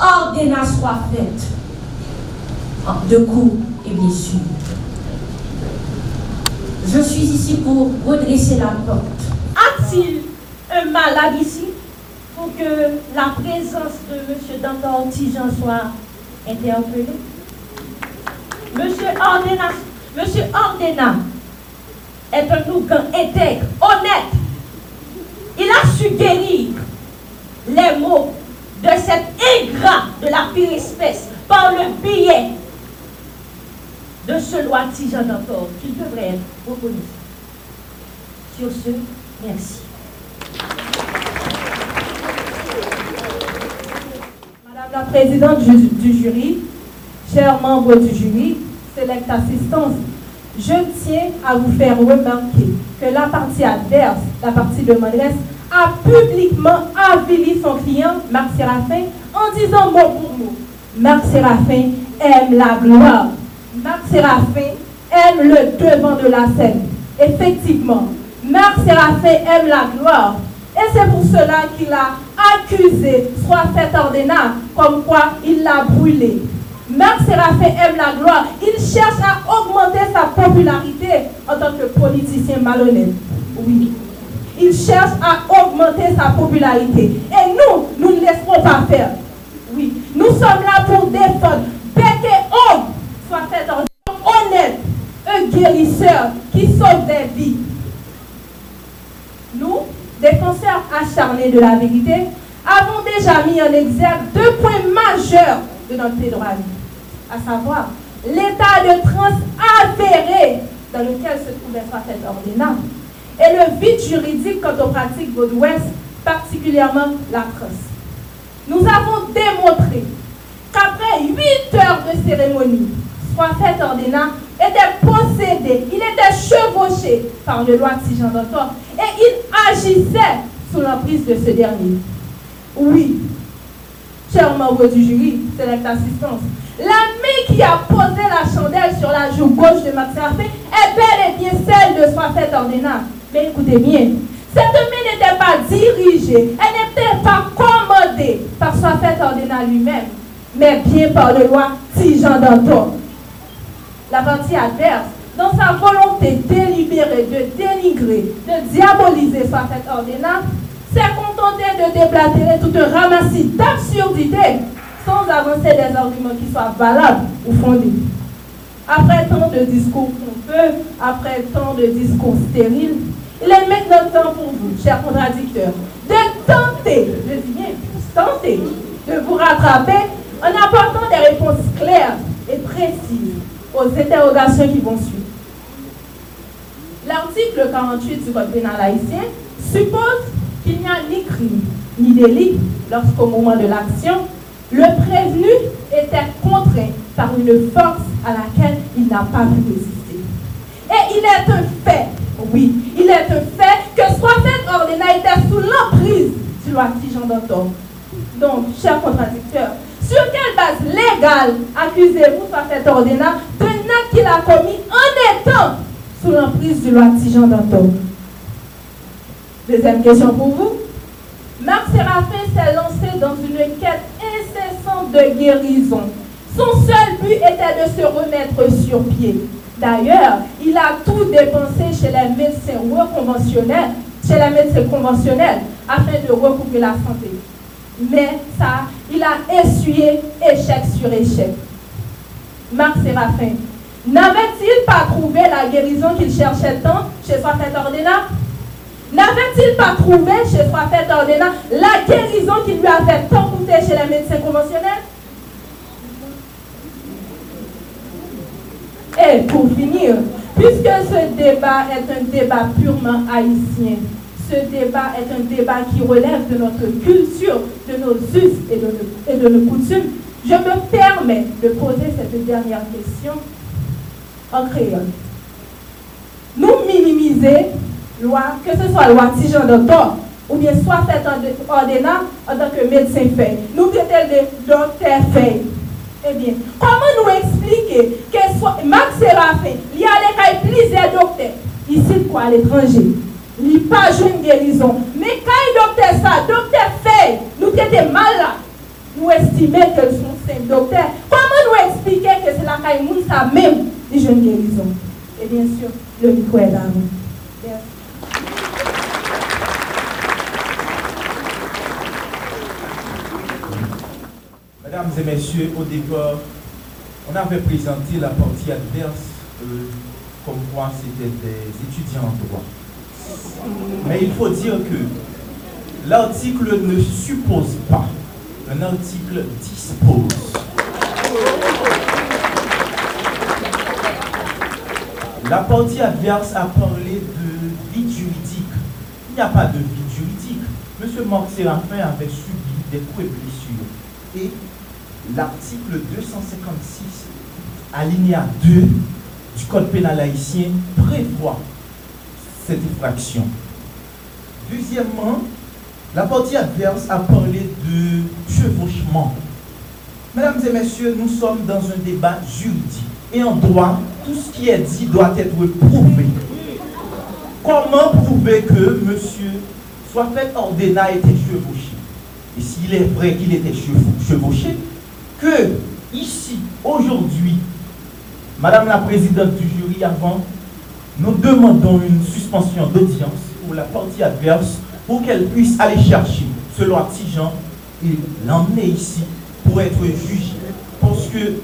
Ordena Soifet de coups et blessures. Je suis ici pour redresser la porte. A-t-il un malade ici pour que la présence de M. Danton Tijan soit interpellée? Monsieur Ordena est un ougan intègre, honnête. Il a su guérir les maux de cet ingrat de la pire espèce par le biais de ce ce loi Tijan d'Antor qu'il devrait être reconnu. Sur ce, merci. Madame la présidente du jury, chers membres du jury, select assistance, je tiens à vous faire remarquer que la partie adverse, la partie demanderesse, a publiquement avili son client, Marc Séraphin, en disant mot pour mot, Marc Séraphin aime la gloire. Marc Séraphin aime le devant de la scène. Effectivement, Marc Séraphin aime la gloire. Et c'est pour cela qu'il a accusé Soifet Ordena, comme quoi il l'a brûlé. Marc Séraphin aime la gloire. Il cherche à augmenter sa popularité en tant que politicien malhonnête. Oui. Il cherche à augmenter sa popularité. Et nous ne laisserons pas faire. Oui. Nous sommes là pour défendre bec et ongle Soifet Ordena, honnête, un guérisseur qui sauve des vies. Nous, défenseurs acharnés de la vérité, avons déjà mis en exergue 2 points majeurs de notre plaidoirie, à savoir l'état de transe avéré dans lequel se trouvait Soifet Ordena et le vide juridique quant aux pratiques vaudouesses, particulièrement la transe. Nous avons démontré qu'après 8 heures de cérémonie, Soifet Ordena était possédé, il était chevauché par le loi Tijan d'Antor et il agissait sous l'emprise de ce dernier. Oui, chers membres du jury, select assistance, la main qui a posé la chandelle sur la joue gauche de Marc Séraphin est bel et bien celle de Soifet Ordena. Mais écoutez bien, cette main n'était pas dirigée, elle n'était pas commandée par Soifet Ordena lui-même, mais bien par le loi Tijan d'Antor. La partie adverse, dans sa volonté délibérée de dénigrer, de diaboliser Soifet Ordena, s'est contentée de déblatérer tout un ramassis d'absurdités sans avancer des arguments qui soient valables ou fondés. Après tant de discours pompeux, après tant de discours stériles, il est maintenant temps pour vous, chers contradicteurs, de tenter, je dis bien, tenter de vous rattraper en apportant des réponses claires et précises aux interrogations qui vont suivre. L'article 48 du Code pénal haïtien suppose qu'il n'y a ni crime ni délit lorsqu'au moment de l'action, le prévenu était contraint par une force à laquelle il n'a pas pu résister. Et il est un fait, oui, il est un fait que Soifet Ordena était sous l'emprise du loi Tijan d'Antor. Donc, chers contradicteurs, sur quelle base légale accusez-vous Soifet Ordena d'un acte qu'il a commis en étant sous l'emprise du loi Tijan d'Antor? Deuxième question pour vous. Marc Séraphin s'est lancé dans une quête incessante de guérison. Son seul but était de se remettre sur pied. D'ailleurs, il a tout dépensé chez les médecins conventionnels afin de recouvrer la santé. Mais ça, il a essuyé échec sur échec. Marc Séraphin, n'avait-il pas trouvé la guérison qu'il cherchait tant chez Soifet Ordena? N'avait-il pas trouvé chez Soifet Ordena la guérison qui lui avait tant coûté chez les médecins conventionnels? Et pour finir, puisque ce débat est un débat purement haïtien, ce débat est un débat qui relève de notre culture, de nos us et de nos coutumes, je me permets de poser cette dernière question en créole. Nous minimiser loi, que ce soit loi Tijan d'Antor ou bien Soifet Ordena en tant que médecin fait, nous traitons de docteur fait. Eh bien, comment nous expliquer que Marc Séraphin, il y a les plusieurs docteurs, ici quoi à l'étranger, il n'y a pas une guérison. Mais quand il docteur ça, docteur fait, nous traitons malades, nous estimons que sont cinq docteurs. Comment nous expliquer que c'est la caille ça même, les jeunes guérison? Et bien sûr, le micro est là. Merci. Mesdames et messieurs, au départ, on avait présenté la partie adverse comme quoi c'était des étudiants en droit. Mais il faut dire que l'article ne suppose pas, un article dispose. La partie adverse a parlé de vide juridique. Il n'y a pas de vide juridique. M. Marc Séraphin avait subi des coups et blessures. Et l'article 256, alinéa 2 du Code pénal haïtien prévoit cette infraction. Deuxièmement, la partie adverse a parlé de chevauchement. Mesdames et messieurs, nous sommes dans un débat juridique. Et en droit, tout ce qui est dit doit être prouvé. Comment prouver que monsieur soit fait ordonner a été chevauché? Et s'il est vrai qu'il était chevauché, que ici, aujourd'hui, Madame la présidente du jury, avant, nous demandons une suspension d'audience pour la partie adverse pour qu'elle puisse aller chercher ce loi Tijan et l'emmener ici pour être jugée. Parce que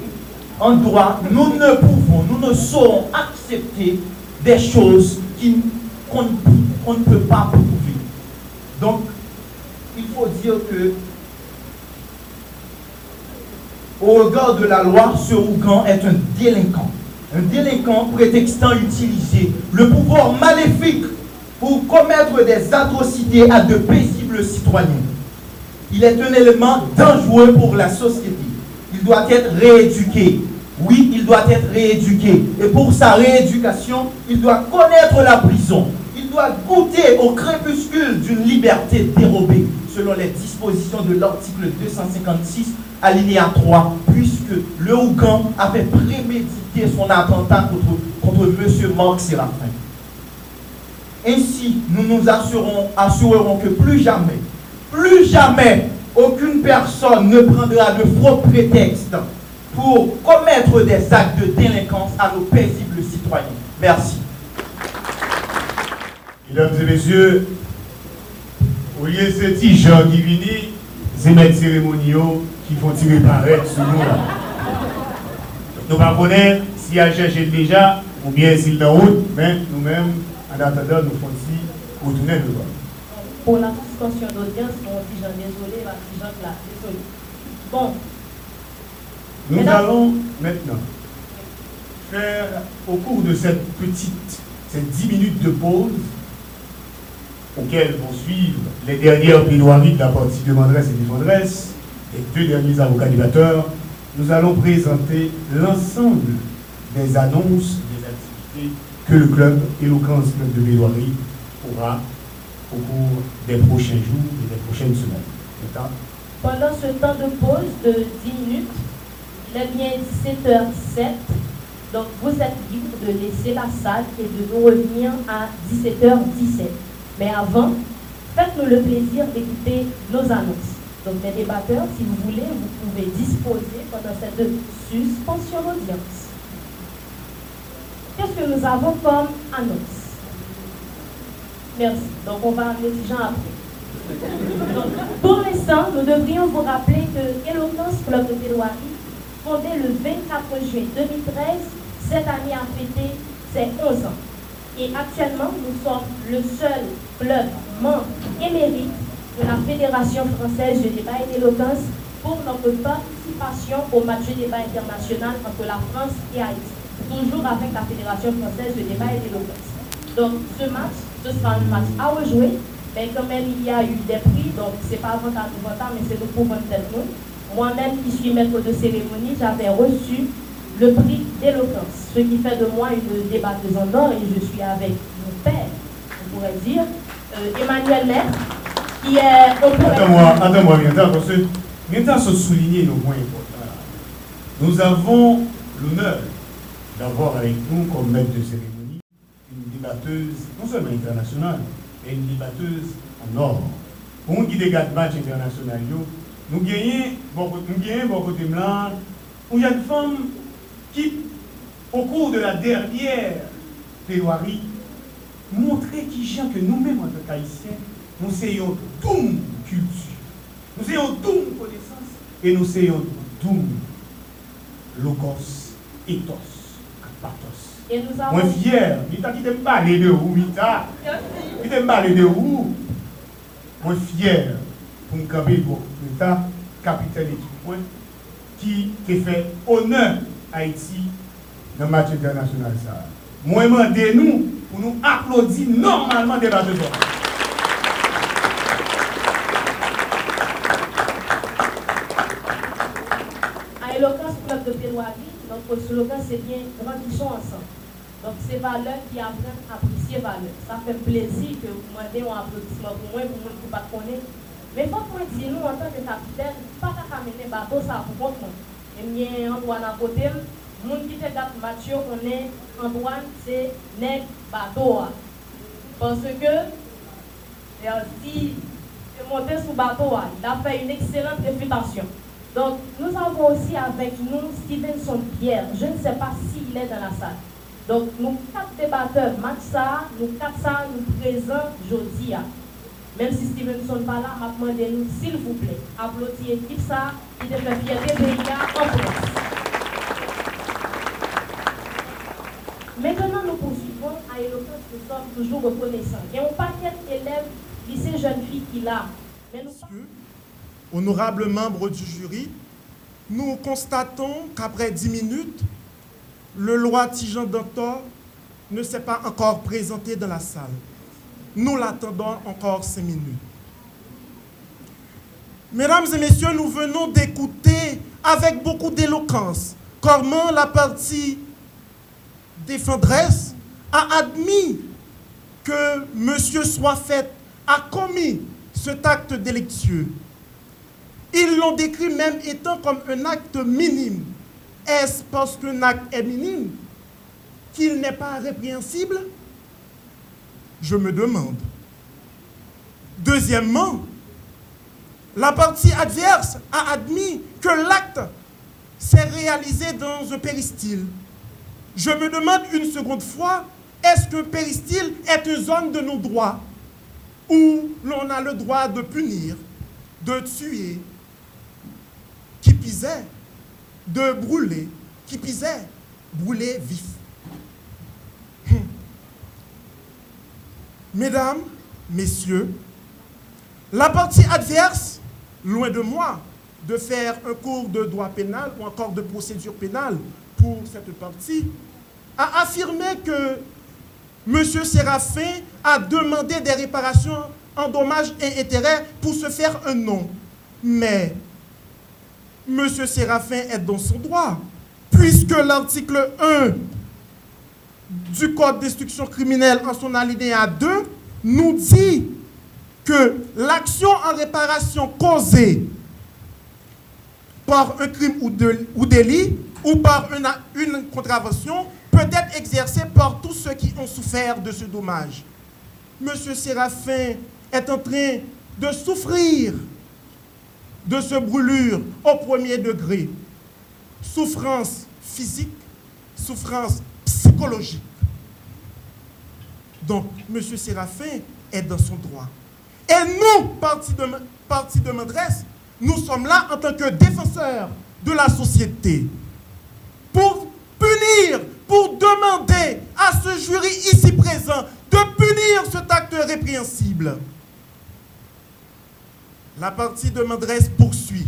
en droit, nous ne saurons accepter des choses qu'on ne peut pas prouver. Donc, il faut dire que, au regard de la loi, ce Rougan est un délinquant. Un délinquant prétextant utiliser le pouvoir maléfique pour commettre des atrocités à de paisibles citoyens. Il est un élément dangereux pour la société. Il doit être rééduqué. Oui, il doit être rééduqué. Et pour sa rééducation, il doit connaître la prison. Il doit goûter au crépuscule d'une liberté dérobée, selon les dispositions de l'article 256, alinéa 3, puisque le Rougan avait prémédité son attentat contre M. Marc Séraphin. Ainsi, nous nous assurerons que plus jamais, aucune personne ne prendra de faux prétextes pour commettre des actes de délinquance à nos paisibles citoyens. Merci. Mesdames et messieurs, au lieu de ces petits gens qui viennent, c'est mes cérémoniaux qui font tirer paraître sur nous. Nous ne connaissons pas si elle cherche déjà ou bien s'il est en route, mais nous-mêmes, en attendant, nous faisons ici retourner le droit. Pour la suspension d'audience, mon petit Jean, désolé, ma petite Jean là, désolé. Bon. Nous allons maintenant faire, au cours de ces 10 minutes de pause, auxquelles vont suivre les dernières plaidoiries de la partie demanderesse et défendresse, les 2 derniers avocats débatteurs, nous allons présenter l'ensemble des annonces, des activités que le club Éloquence Club de plaidoirie aura au cours des prochains jours et des prochaines semaines. Pendant ce temps de pause de 10 minutes, il est bien 17h07, donc vous êtes libre de laisser la salle et de nous revenir à 17h17. Mais avant, faites-nous le plaisir d'écouter nos annonces. Donc les débatteurs, si vous voulez, vous pouvez disposer pendant cette suspension d'audience. Qu'est-ce que nous avons comme annonce? Merci. Donc on va amener les gens après. Donc, pour l'instant, nous devrions vous rappeler que Éloquence Club de plaidoirie, fondé le 24 juin 2013, cette année a fêté ses 11 ans. Et actuellement, nous sommes le seul club membre émérite de la Fédération française de débat et d'éloquence pour notre participation au match de débat international entre la France et Haïti, toujours avec la Fédération française de débat et d'éloquence. Donc, ce match, ce sera un match à rejouer, mais quand même, il y a eu des prix, donc ce n'est pas avantage, mais c'est nous pour peut-être nous. Moi-même, qui suis maître de cérémonie, j'avais reçu le prix d'éloquence, ce qui fait de moi une débatteuse en or, et je suis avec mon père, on pourrait dire, Emmanuel Maître, qui est... Attends-moi, parce que maintenant, se souligner nos points importants. Nous avons l'honneur d'avoir avec nous, comme maître de cérémonie, une débatteuse, non seulement internationale, mais une débatteuse en or. Pour nous qui dégatte match international, nous gagnons beaucoup de blancs, où il y a une femme qui, au cours de la dernière plaidoirie, montrait que nous-mêmes, en tant qu'Haïtiens, nous sayons tout culture, nous sayons tout connaissance, et nous sayons tout logos, ethos, pathos. Et nous avons... Moi fier, Mita qui t'aime parler de vous, Mita, qui t'aime parler de vous, moi fier pour me camper pour Mita, capitaine équipe, qui fait honneur à Haïti dans le match international. Moi, demandez-nous pour nous applaudir normalement des bateaux. À Éloquence Club de Péloirie, notre slogan c'est bien grandissons ensemble. Donc c'est valeurs qui apprennent à apprécier valeurs. Ça fait plaisir que vous demandez un applaudissement pour moi, pour moi qui ne pas connaître. Mais il faut qu'on dise nous en tant que capitaine, pas qu'à amener bateau ça pour contre moi. Et bien Antoine à côté, le monde qui fait date Mathieu, on est Antoine, c'est nègre bateau. Parce que si c'est monté sous bateau, il a fait une excellente réputation. Donc, nous avons aussi avec nous Stevenson Pierre. Je ne sais pas s'il est dans la salle. Donc, nous 4 débatteurs, Maxa, nous 4 ça, nous présents jeudi. Même si Stevenson n'est pas là, je demande nous, s'il vous plaît, applaudissez l'équipe ça, qui te fait fierté pays en France. Maintenant, nous poursuivons à Éloquence, nous sommes toujours reconnaissants. Il y a un paquet d'élèves, lycée jeunes filles qui là. Mais nous... Honorables membres du jury, nous constatons qu'après 10 minutes, le loi Tijan Dantor ne s'est pas encore présenté dans la salle. Nous l'attendons encore 5 minutes. Mesdames et messieurs, nous venons d'écouter avec beaucoup d'éloquence comment la partie défendresse a admis que M. Soifet a commis cet acte délictueux. Ils l'ont décrit même étant comme un acte minime. Est-ce parce qu'un acte est minime qu'il n'est pas répréhensible? Je me demande. Deuxièmement, la partie adverse a admis que l'acte s'est réalisé dans un péristyle. Je me demande une seconde fois, est-ce qu'un péristyle est une zone de non-droit où l'on a le droit de punir, de tuer, qui pisait, de brûler, qui pisait, brûler vif. Mesdames, messieurs, la partie adverse, loin de moi de faire un cours de droit pénal ou encore de procédure pénale pour cette partie, a affirmé que M. Séraphin a demandé des réparations en dommages et intérêts pour se faire un nom. Mais M. Séraphin est dans son droit, puisque l'article 1 du Code d'instruction criminelle en son alinéa 2 nous dit que l'action en réparation causée par un crime ou délit ou par une contravention peut être exercée par tous ceux qui ont souffert de ce dommage. M. Séraphin est en train de souffrir de ce brûlure au premier degré. Souffrance physique, souffrance psychologique. Donc, M. Séraphin est dans son droit. Et nous, parti de Mendresse, nous sommes là en tant que défenseurs de la société pour punir, pour demander à ce jury ici présent de punir cet acte répréhensible. La partie de Mendresse poursuit.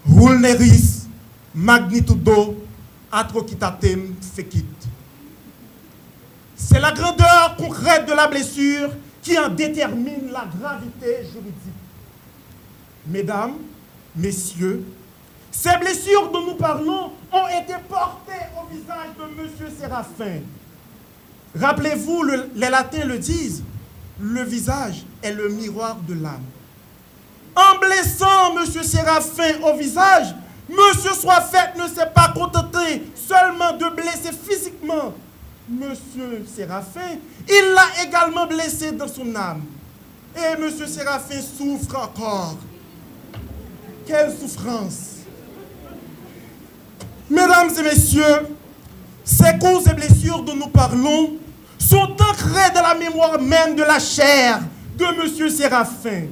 Vulneris magnitudo atrocitatem fecit. C'est la grandeur concrète de la blessure qui en détermine la gravité juridique. Mesdames, messieurs, ces blessures dont nous parlons ont été portées au visage de M. Séraphin. Rappelez-vous, les latins le disent, le visage est le miroir de l'âme. En blessant M. Séraphin au visage, M. Soifet ne s'est pas contenté seulement de blesser physiquement M. Séraphin, il l'a également blessé dans son âme. Et M. Séraphin souffre encore. Quelle souffrance! Mesdames et messieurs, ces causes et blessures dont nous parlons sont ancrées dans la mémoire même de la chair de M. Séraphin.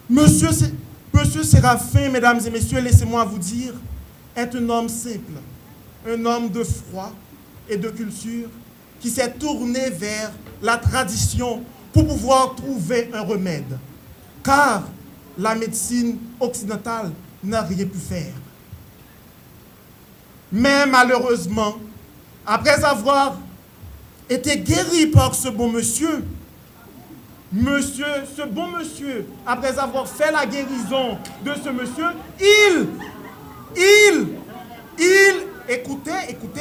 Monsieur Séraphin, mesdames et messieurs, laissez-moi vous dire, est un homme simple, un homme de froid et de culture qui s'est tourné vers la tradition pour pouvoir trouver un remède. Car la médecine occidentale n'a rien pu faire. Mais malheureusement, après avoir été guéri par ce bon monsieur, ce bon monsieur, après avoir fait la guérison de ce monsieur, écoutez,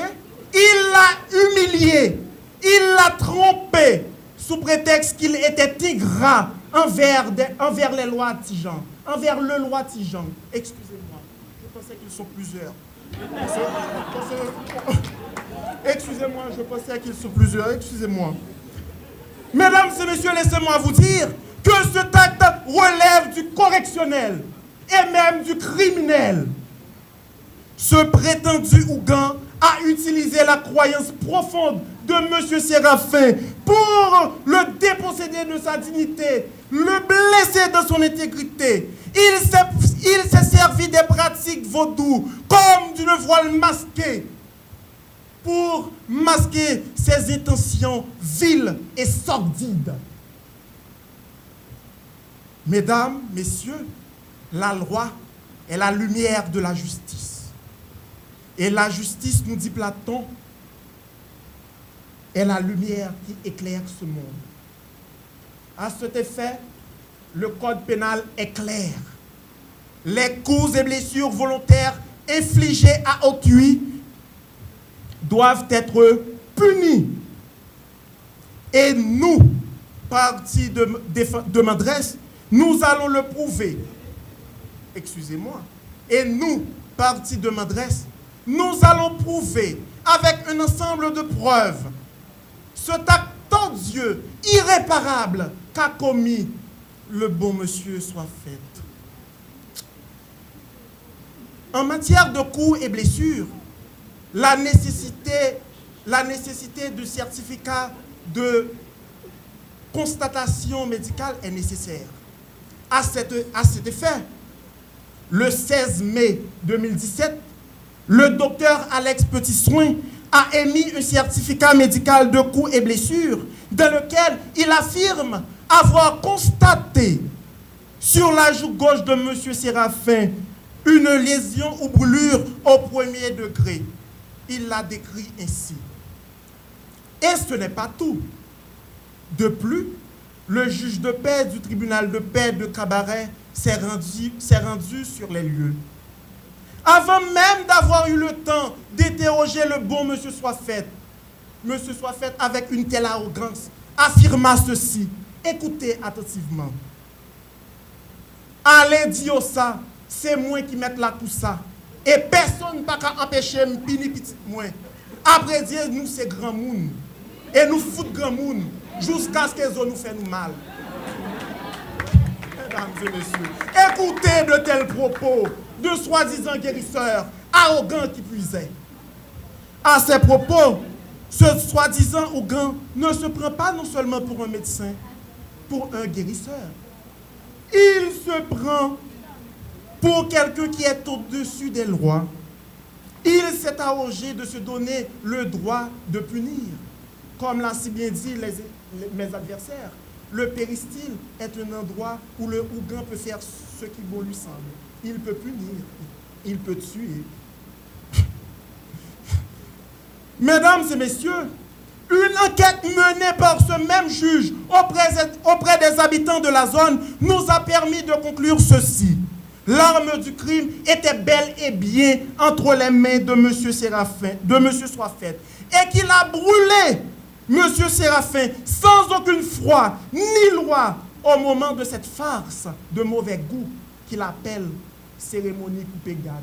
il l'a humilié, il l'a trompé, sous prétexte qu'il était ingrat envers les lois Tijan, envers le loi Tijan. Excusez-moi, je pensais qu'ils sont plusieurs. Excusez-moi, je pensais qu'ils sont plusieurs, excusez-moi. Mesdames et messieurs, laissez-moi vous dire que cet acte relève du correctionnel et même du criminel. Ce prétendu Ougan a utilisé la croyance profonde de M. Séraphin pour le déposséder de sa dignité, le blesser de son intégrité. Il s'est servi des pratiques vaudou comme d'une voile masquée pour masquer ses intentions viles et sordides. Mesdames, messieurs, la loi est la lumière de la justice. Et la justice, nous dit Platon, est la lumière qui éclaire ce monde. À cet effet, le code pénal est clair. Les coups et blessures volontaires infligés à autrui doivent être punis. Et nous, parti de m'adresse, nous allons le prouver. Excusez-moi. Et nous, parti de m'adresse, nous allons prouver avec un ensemble de preuves cet acte odieux, irréparable qu'a commis le bon monsieur soit fait. En matière de coups et blessures, la nécessité de certificat de constatation médicale est nécessaire. À cet effet, le 16 mai 2017, le docteur Alex Petitsoin a émis un certificat médical de coups et blessures dans lequel il affirme avoir constaté sur la joue gauche de M. Séraphin une lésion ou brûlure au premier degré. Il l'a décrit ainsi. Et ce n'est pas tout. De plus, le juge de paix du tribunal de paix de Cabaret s'est rendu sur les lieux. Avant même d'avoir eu le temps d'interroger le bon monsieur Soifet, monsieur Soifet, avec une telle arrogance, affirma ceci. Écoutez attentivement. Allez dire ça, c'est moi qui mette la coussa. Et personne n'a pas empêcher me pini petit moi. Après dire nous c'est grand monde. Et nous fout grand monde jusqu'à ce qu'ils nous fassent nous mal. Mesdames et messieurs, écoutez de tels propos de soi-disant guérisseurs arrogants qui puisaient. À ces propos, ce soi-disant Ougan ne se prend pas non seulement pour un médecin, pour un guérisseur. Il se prend pour quelqu'un qui est au-dessus des lois. Il s'est arrogé de se donner le droit de punir. Comme l'a si bien dit mes adversaires, le péristyle est un endroit où le Ougan peut faire ce qui bon lui semble. Il peut punir, il peut tuer. Mesdames et messieurs, une enquête menée par ce même juge auprès des habitants de la zone nous a permis de conclure ceci. L'arme du crime était bel et bien entre les mains de M. Séraphin, de M. Soifet, et qu'il a brûlé M. Séraphin sans aucune foi ni loi au moment de cette farce de mauvais goût qu'il appelle cérémonie coupée-garde.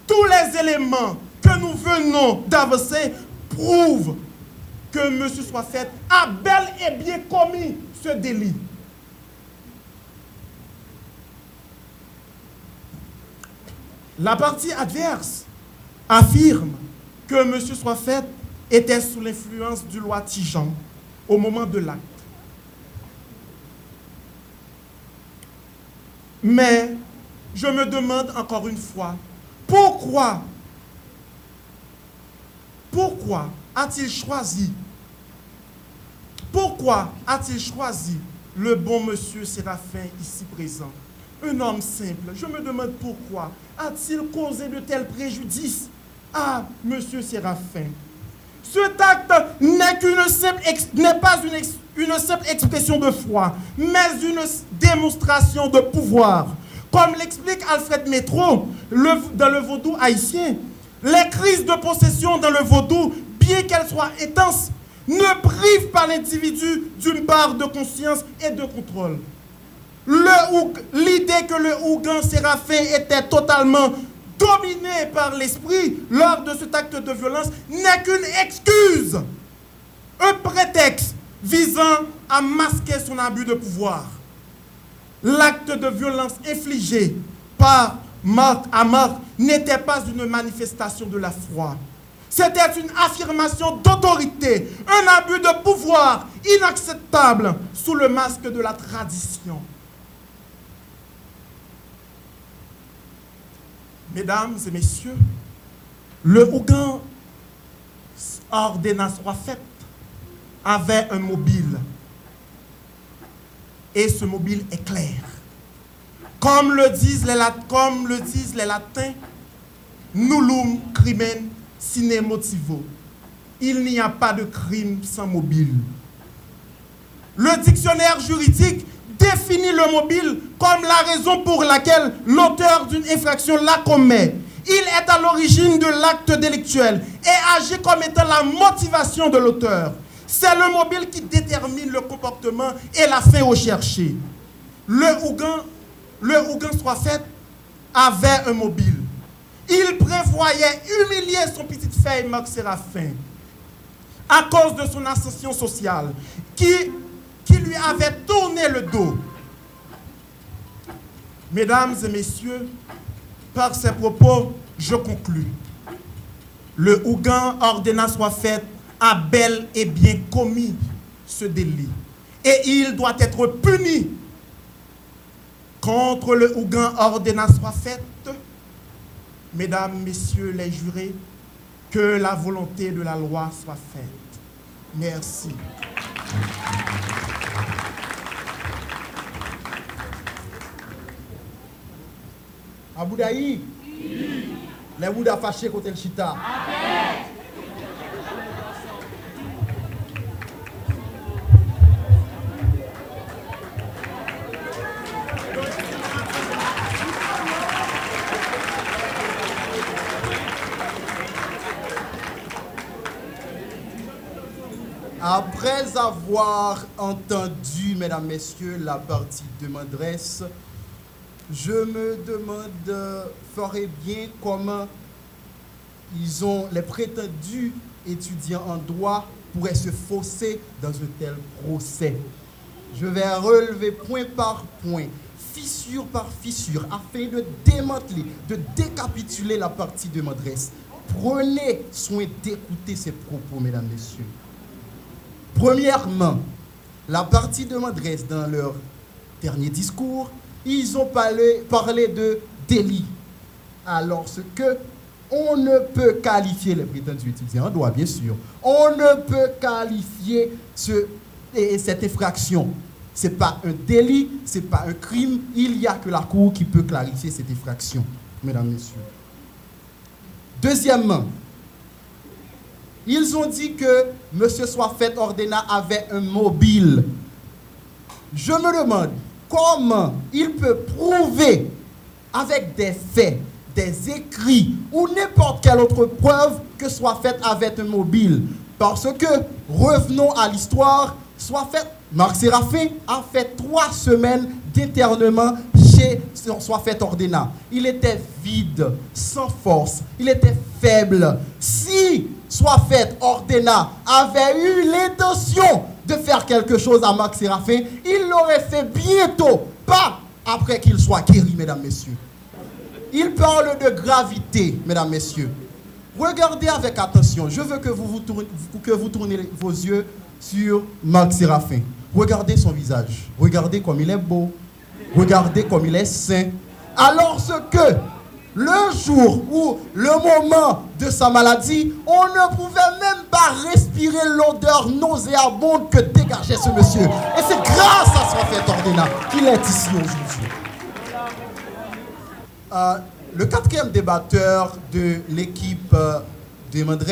Tous les éléments que nous venons d'avancer prouvent que M. Soifet a bel et bien commis ce délit. La partie adverse affirme que M. Soifet était sous l'influence du loi Tijan au moment de l'acte. Mais je me demande encore une fois, pourquoi a-t-il choisi le bon monsieur Séraphin ici présent un homme simple. Je me demande pourquoi a-t-il causé de tels préjudices à M. Séraphin. Cet acte n'est pas une simple expression de foi, mais une démonstration de pouvoir. Comme l'explique Alfred Métro dans le vaudou haïtien, les crises de possession dans le vaudou, bien qu'elles soient intenses, ne privent pas l'individu d'une part de conscience et de contrôle. L'idée que le Ougan Séraphin était totalement dominé par l'esprit lors de cet acte de violence n'est qu'une excuse, un prétexte visant à masquer son abus de pouvoir. L'acte de violence infligé par Marc n'était pas une manifestation de la foi. C'était une affirmation d'autorité, un abus de pouvoir inacceptable sous le masque de la tradition. Mesdames et messieurs, le Ougan Ordena Soit Faite avait un mobile. Et ce mobile est clair. Comme le disent les Latins, nullum crimen sine motivo. Il n'y a pas de crime sans mobile. Le dictionnaire juridique définit le mobile comme la raison pour laquelle l'auteur d'une infraction la commet. Il est à l'origine de l'acte délictuel et agit comme étant la motivation de l'auteur. C'est le mobile qui détermine le comportement et la fin recherchée. Le Ougan Soit Faite avait un mobile. Il prévoyait humilier son petit frère Marc Séraphin à cause de son ascension sociale qui lui avait tourné le dos. Mesdames et messieurs, par ces propos, je conclus. Le Ougan Ordena Soit Faite a bel et bien commis ce délit. Et il doit être puni. Contre le Ougan Ordena Soit Faite, mesdames, messieurs les jurés, que la volonté de la loi soit faite. Merci. Aboudaï, les Bouddha fâchés contre le Chita. Après avoir entendu, mesdames, messieurs, la partie demanderesse, je me demande fort et bien comment les prétendus étudiants en droit pourraient se fausser dans un tel procès. Je vais relever point par point, fissure par fissure, afin de démanteler, de décapituler la partie demanderesse. Prenez soin d'écouter ces propos, mesdames, messieurs. Premièrement, la partie demanderesse, dans leur dernier discours, ils ont parlé de délit. Alors, ce que on ne peut qualifier, les prétendus étudiants en droit, bien sûr, on ne peut qualifier cette infraction. Ce n'est pas un délit, ce n'est pas un crime. Il n'y a que la Cour qui peut clarifier cette infraction, mesdames, messieurs. Deuxièmement, ils ont dit que M. Soit Faite Ordena avait un mobile. Je me demande comment il peut prouver avec des faits, des écrits ou n'importe quelle autre preuve que Soit Faite avait un mobile. Parce que, revenons à l'histoire, Marc Séraphin a fait 3 semaines d'internement chez Soit Faite Ordena. Il était vide, sans force, il était faible. Si Soit Faite Ordena avait eu l'intention de faire quelque chose à Marc Séraphin, il l'aurait fait bientôt, pas après qu'il soit guéri, mesdames, messieurs. Il parle de gravité, mesdames, messieurs. Regardez avec attention. Je veux que vous tournez vos yeux sur Marc Séraphin. Regardez son visage. Regardez comme il est beau. Regardez comme il est sain. Alors que le jour ou le moment de sa maladie, on ne pouvait même pas respirer l'odeur nauséabonde que dégageait ce monsieur. Et c'est grâce à Soit Faite Ordena qu'il est ici aujourd'hui. le quatrième débatteur de l'équipe des Mandres,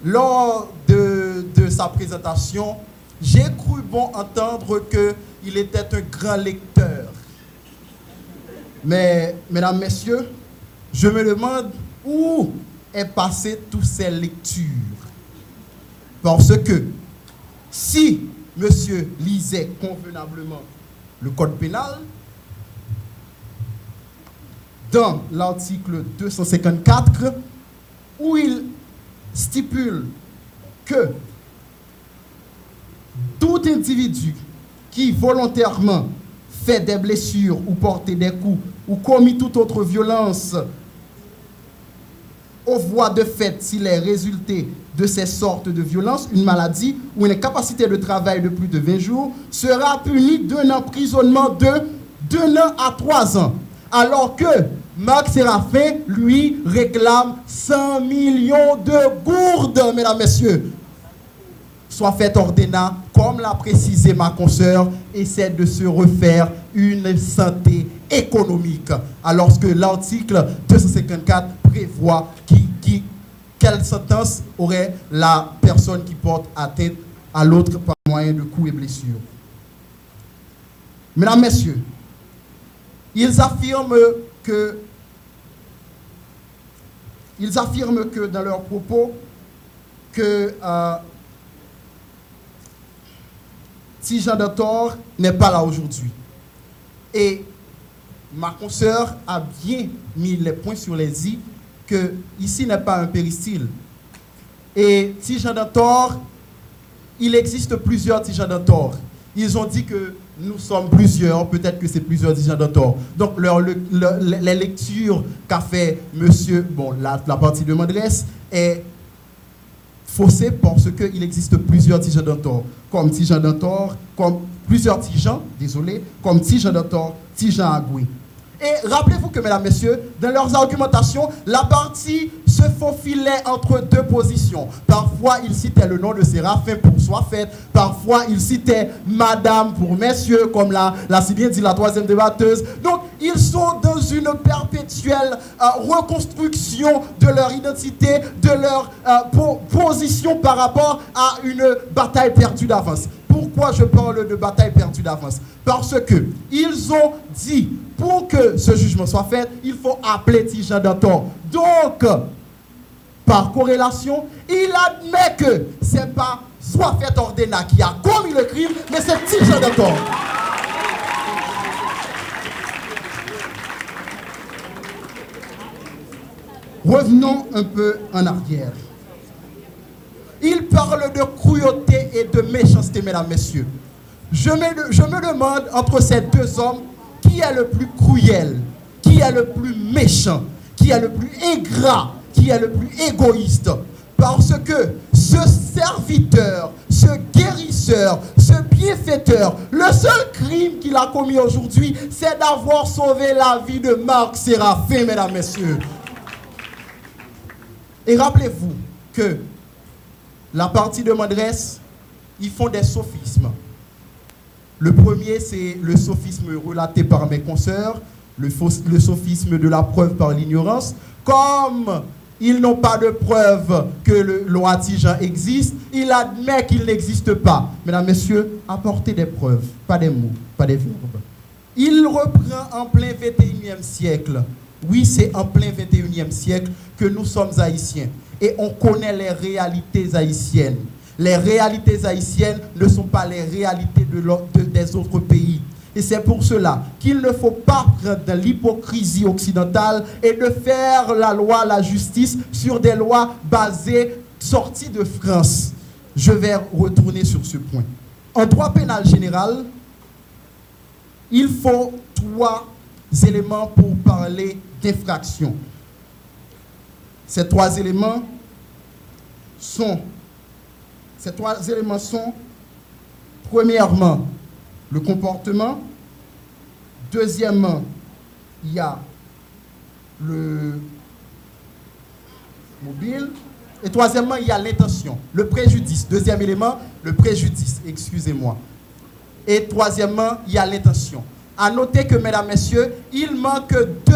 lors de sa présentation, j'ai cru bon entendre qu'il était un grand lecteur. Mais, mesdames, messieurs, je me demande où est passé toutes ces lectures. Parce que si monsieur lisait convenablement le code pénal, dans l'article 254, où il stipule que tout individu qui volontairement fait des blessures ou porte des coups ou commis toute autre violence aux voies de fait s'il est résulté de ces sortes de violences, une maladie ou une incapacité de travail de plus de 20 jours, sera puni d'un emprisonnement de 2 ans à 3 ans. Alors que Marc Séraphin, lui, réclame 100 millions de gourdes, mesdames, messieurs. Soit fait ordonnance, comme l'a précisé ma consoeur, essaie de se refaire une santé économique. Alors que l'article 254 prévoit quelle sentence aurait la personne qui porte atteinte à l'autre par moyen de coups et blessures. Mesdames, messieurs, ils affirment que dans leurs propos que Ti-Jean Dantor n'est pas là aujourd'hui. Et ma consoeur a bien mis les points sur les i que ici n'est pas un péristyle. Et Ti-Jean Dantor, il existe plusieurs Ti-Jean Dantor. Ils ont dit que nous sommes plusieurs, peut-être que c'est plusieurs Ti-Jean Dantor. Donc les lectures qu'a fait monsieur, bon, la partie de m'adresse est faussée parce qu'il existe plusieurs Ti-Jean Dantor. Comme Ti-Jean Dantor, comme plusieurs Ti-Jean, désolé, comme Ti-Jean Dantor, Ti-Jean Agui. Et rappelez-vous que, mesdames, messieurs, dans leurs argumentations, la partie se faufilait entre deux positions. Parfois, ils citaient le nom de Séraphin pour soit fait. Parfois, ils citaient madame pour messieurs, comme l'a si bien dit la troisième débatteuse. Donc, ils sont dans une perpétuelle reconstruction de leur identité, de leur position par rapport à une bataille perdue d'avance. Pourquoi je parle de bataille perdue d'avance? Parce que ils ont dit, pour que ce jugement soit fait, il faut appeler Ti-Jean Dantor. Donc, par corrélation, il admet que ce n'est pas soit fait ordonnance qui a commis le crime, mais c'est Ti-Jean Dantor. Revenons un peu en arrière. Il parle de cruauté et de méchanceté, mesdames, messieurs. Je me demande, entre ces deux hommes, qui est le plus cruel, qui est le plus méchant, qui est le plus ingrat, qui est le plus égoïste. Parce que ce serviteur, ce guérisseur, ce bienfaiteur, le seul crime qu'il a commis aujourd'hui, c'est d'avoir sauvé la vie de Marc Séraphin, mesdames, messieurs. Et rappelez-vous que la partie de m'adresse, ils font des sophismes. Le premier, c'est le sophisme relaté par mes consoeurs, le sophisme de la preuve par l'ignorance. Comme ils n'ont pas de preuve que le loi Ti-Jean existe, il admet qu'il n'existe pas. Mesdames, messieurs, apportez des preuves, pas des mots, pas des verbes. Il reprend en plein 21e siècle. Oui, c'est en plein 21e siècle que nous sommes haïtiens. Et on connaît les réalités haïtiennes. Les réalités haïtiennes ne sont pas les réalités des autres pays. Et c'est pour cela qu'il ne faut pas prendre de l'hypocrisie occidentale et de faire la loi, la justice sur des lois basées, sorties de France. Je vais retourner sur ce point. En droit pénal général, il faut 3 éléments pour parler d'infraction. Ces 3 éléments sont, premièrement, le comportement. Deuxièmement, il y a le mobile. Et troisièmement, il y a l'intention, le préjudice. Deuxième élément, le préjudice, excusez-moi. Et troisièmement, il y a l'intention. À noter que, mesdames, messieurs, il manque 2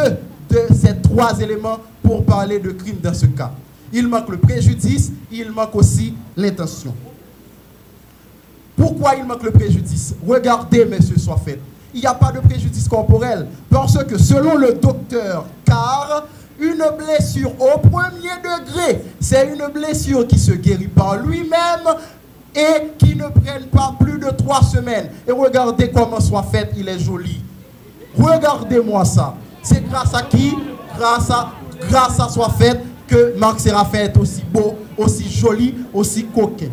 de ces 3 éléments pour parler de crime dans ce cas. Il manque le préjudice, il manque aussi l'intention. Pourquoi il manque le préjudice? Regardez, messieurs, soit fait. Il n'y a pas de préjudice corporel parce que selon le docteur Carr, une blessure au 1er degré, c'est une blessure qui se guérit par lui-même et qui ne prenne pas plus de 3 semaines. Et regardez comment soit fait, il est joli. Regardez-moi ça. C'est grâce à qui? Grâce à soit fait que Marc Séraphin est aussi beau, aussi joli, aussi coquin.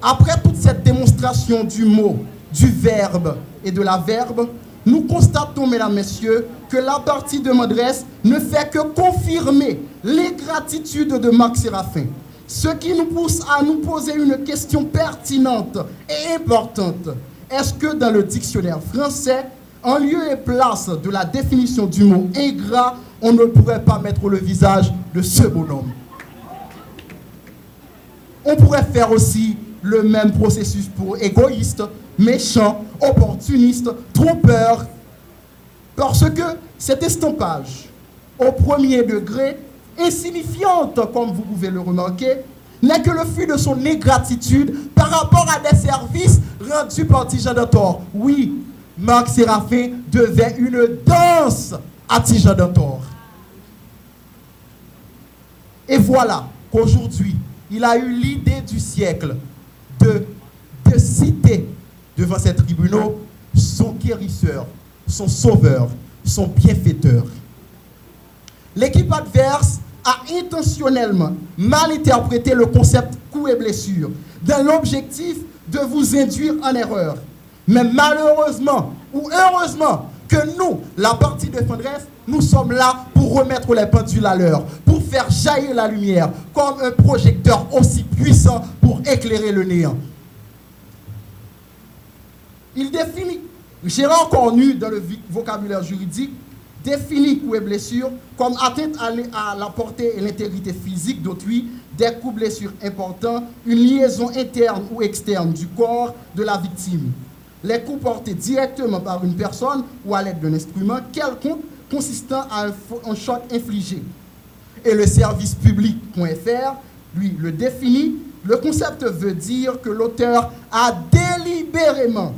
Après toute cette démonstration du mot, du verbe et de la verbe, nous constatons, mesdames, messieurs, que la partie de m'adresse ne fait que confirmer l'ingratitude de Marc Séraphin. Ce qui nous pousse à nous poser une question pertinente et importante. Est-ce que dans le dictionnaire français, en lieu et place de la définition du mot ingrat, on ne pourrait pas mettre le visage de ce bonhomme? On pourrait faire aussi le même processus pour égoïste, méchant, opportuniste, trompeur. Parce que cet estampage, au 1er degré, insignifiante, comme vous pouvez le remarquer, n'est que le fruit de son ingratitude par rapport à des services rendus par Tijan d'Antor. Oui, Marc Séraphin devait une danse à Tijan d'Antor. Et voilà qu'aujourd'hui, il a eu l'idée du siècle de citer devant ces tribunaux son guérisseur, son sauveur, son bienfaiteur. L'équipe adverse a intentionnellement mal interprété le concept coup et blessure dans l'objectif de vous induire en erreur. Mais malheureusement ou heureusement que nous, la partie défenderesse, nous sommes là pour remettre les pendules à l'heure, pour faire jaillir la lumière comme un projecteur aussi puissant pour éclairer le néant. Il définit, Gérard Cornu, dans le vocabulaire juridique, définit coup et blessure comme atteinte à la portée et l'intégrité physique d'autrui, des coups blessures importants, une liaison interne ou externe du corps de la victime. Les coups portés directement par une personne ou à l'aide d'un instrument quelconque consistant à un choc infligé. Et le service public.fr, lui, le définit. Le concept veut dire que l'auteur a délibérément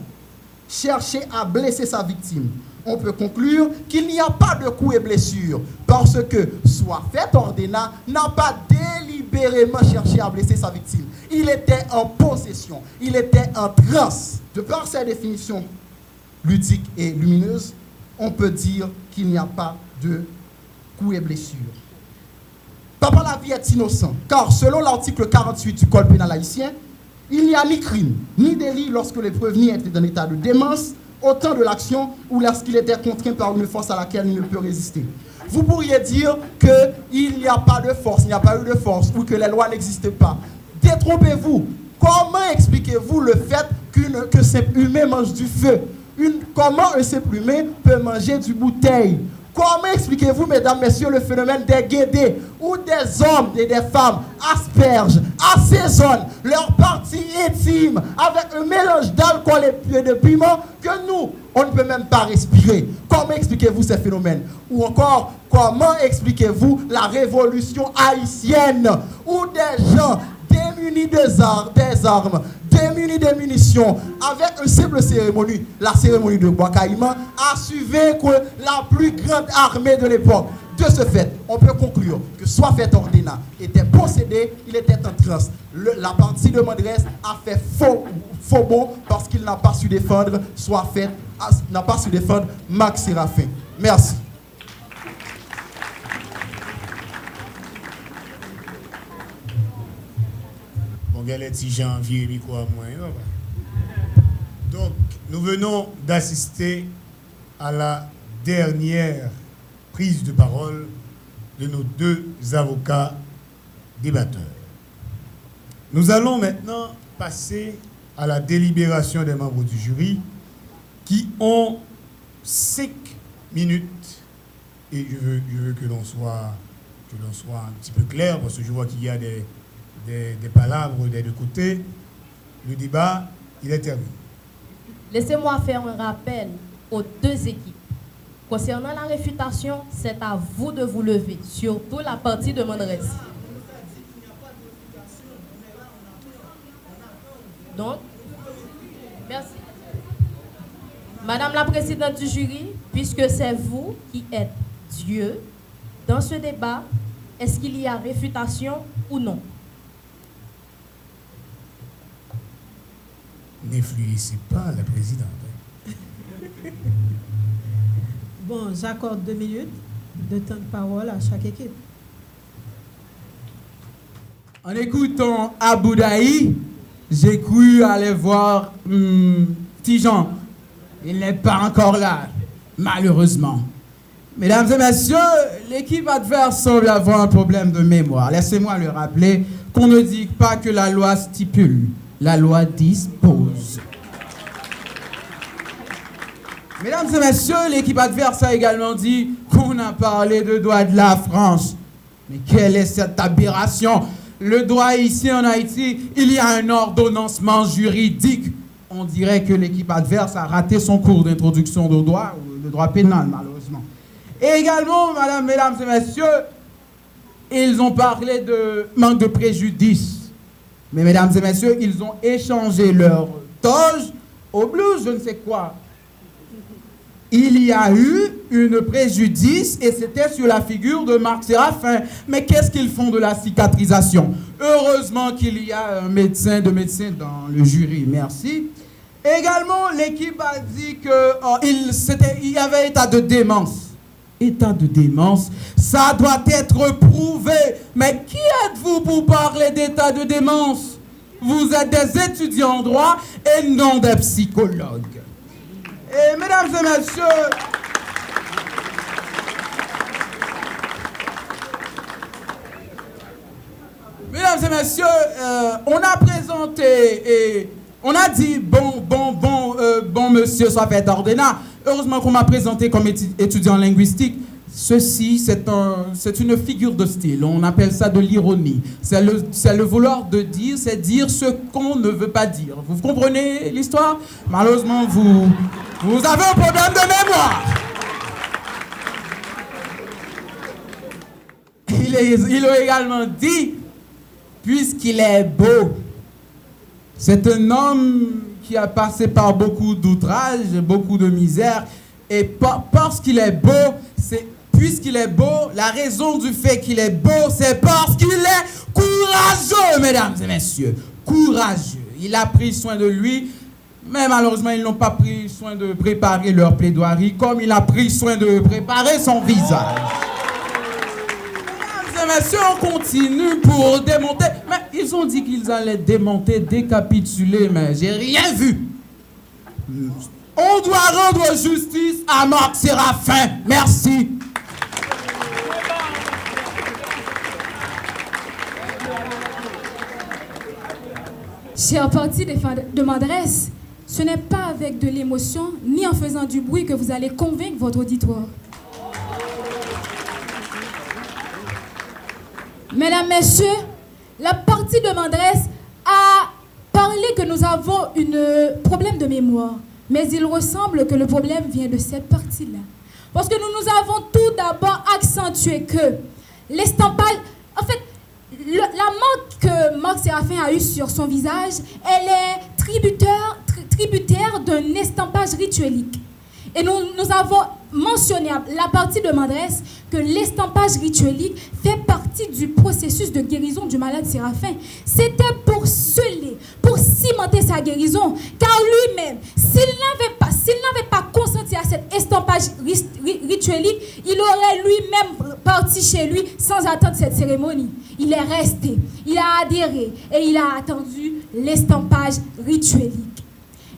cherché à blesser sa victime. On peut conclure qu'il n'y a pas de coups et blessures parce que soit fait Ordena n'a pas délibérément cherché à blesser sa victime. Il était en possession, il était en transe. De par sa définition ludique et lumineuse, on peut dire qu'il n'y a pas de coups et blessures. Papa la vie est innocent, car selon l'article 48 du Code pénal haïtien, il n'y a ni crime, ni délit lorsque le prévenu était en état de démence, au temps de l'action ou lorsqu'il était contraint par une force à laquelle il ne peut résister. Vous pourriez dire qu'il n'y a pas de force, il n'y a pas eu de force, ou que les lois n'existent pas. Détrompez-vous. Comment expliquez-vous le fait que simple humain mange du feu? Comment un simple humain peut manger du bouteille? Comment expliquez-vous, mesdames, messieurs, le phénomène des guédés où des hommes et des femmes aspergent, assaisonnent leur partie intime avec un mélange d'alcool et de piment que nous, on ne peut même pas respirer? Comment expliquez-vous ces phénomènes? Ou encore, comment expliquez-vous la révolution haïtienne où des gens démunis des armes, démunis des munitions, avec une simple cérémonie, la cérémonie de Bois-Caïman, a su vaincre la plus grande armée de l'époque. De ce fait, on peut conclure que soit fait Ordena était possédé, il était en transe. La partie de m'adresse a fait faux bon parce qu'il n'a pas su défendre, soit fait, n'a pas su défendre Marc Séraphin. Merci. Donc, nous venons d'assister à la dernière prise de parole de nos 2 avocats débatteurs. Nous allons maintenant passer à la délibération des membres du jury qui ont 5 minutes, et je veux que l'on soit un petit peu clair parce que je vois qu'il y a des palabres des 2 côtés. Le débat, il est terminé. Laissez-moi faire un rappel aux deux équipes. Concernant la réfutation, c'est à vous de vous lever, surtout la partie de Mandres. Donc, merci. Madame la présidente du jury, puisque c'est vous qui êtes Dieu, dans ce débat, est-ce qu'il y a réfutation ou non? N'influencez pas la présidente. Bon, j'accorde 2 minutes de temps de parole à chaque équipe. En écoutant Abou Daï, j'ai cru aller voir Petit Jean. Il n'est pas encore là, malheureusement. Mesdames et messieurs, l'équipe adverse semble avoir un problème de mémoire. Laissez-moi le rappeler qu'on ne dit pas que la loi stipule, la loi dispose. Mesdames et messieurs, l'équipe adverse a également dit qu'on a parlé de droit de la France. Mais quelle est cette aberration? Le droit ici en Haïti, il y a un ordonnancement juridique. On dirait que l'équipe adverse a raté son cours d'introduction au droit, ou de droit pénal, malheureusement. Et également, mesdames et messieurs, ils ont parlé de manque de préjudice. Mais mesdames et messieurs, ils ont échangé leur toge au blues, je ne sais quoi. Il y a eu une préjudice et c'était sur la figure de Marc Séraphin. Mais qu'est-ce qu'ils font de la cicatrisation? Heureusement qu'il y a un médecin dans le jury, merci. Également, l'équipe a dit qu'il y avait état de démence. État de démence, ça doit être prouvé. Mais qui êtes-vous pour parler d'état de démence? Vous êtes des étudiants en droit et non des psychologues. Et mesdames et messieurs, on a présenté et on a dit bon monsieur Safet Ordena. Heureusement qu'on m'a présenté comme étudiant linguistique. Ceci, c'est une figure de style. On appelle ça de l'ironie. C'est le vouloir de dire, c'est dire ce qu'on ne veut pas dire. Vous comprenez l'histoire? Malheureusement, vous avez un problème de mémoire. Il a également dit, puisqu'il est beau, c'est un homme qui a passé par beaucoup d'outrages, beaucoup de misère, et parce qu'il est beau, puisqu'il est beau, la raison du fait qu'il est beau, c'est parce qu'il est courageux, mesdames et messieurs. Courageux. Il a pris soin de lui, mais malheureusement, ils n'ont pas pris soin de préparer leur plaidoirie comme il a pris soin de préparer son visage. Mesdames et messieurs, on continue pour démonter. Mais ils ont dit qu'ils allaient démonter, décapituler, mais j'ai rien vu. On doit rendre justice à Marc Séraphin. Merci. Chère partie de Mandres, ce n'est pas avec de l'émotion ni en faisant du bruit que vous allez convaincre votre auditoire. Mesdames, Messieurs, la partie de Mandres a parlé que nous avons un problème de mémoire. Mais il ressemble que le problème vient de cette partie-là. Parce que nous avons tout d'abord accentué que l'estampage... En fait, la marque que Marc Séraphin a eue sur son visage, elle est tributaire d'un estampage rituelique. Et nous avons mentionné à la partie de Mandres que l'estampage rituelique fait partie du processus de guérison du malade Séraphin. C'était pour sceller, pour cimenter sa guérison, car lui-même, s'il n'avait pas consenti à cet estampage rituelique, il aurait lui-même parti chez lui sans attendre cette cérémonie. Il est resté, il a adhéré et il a attendu l'estampage rituelique.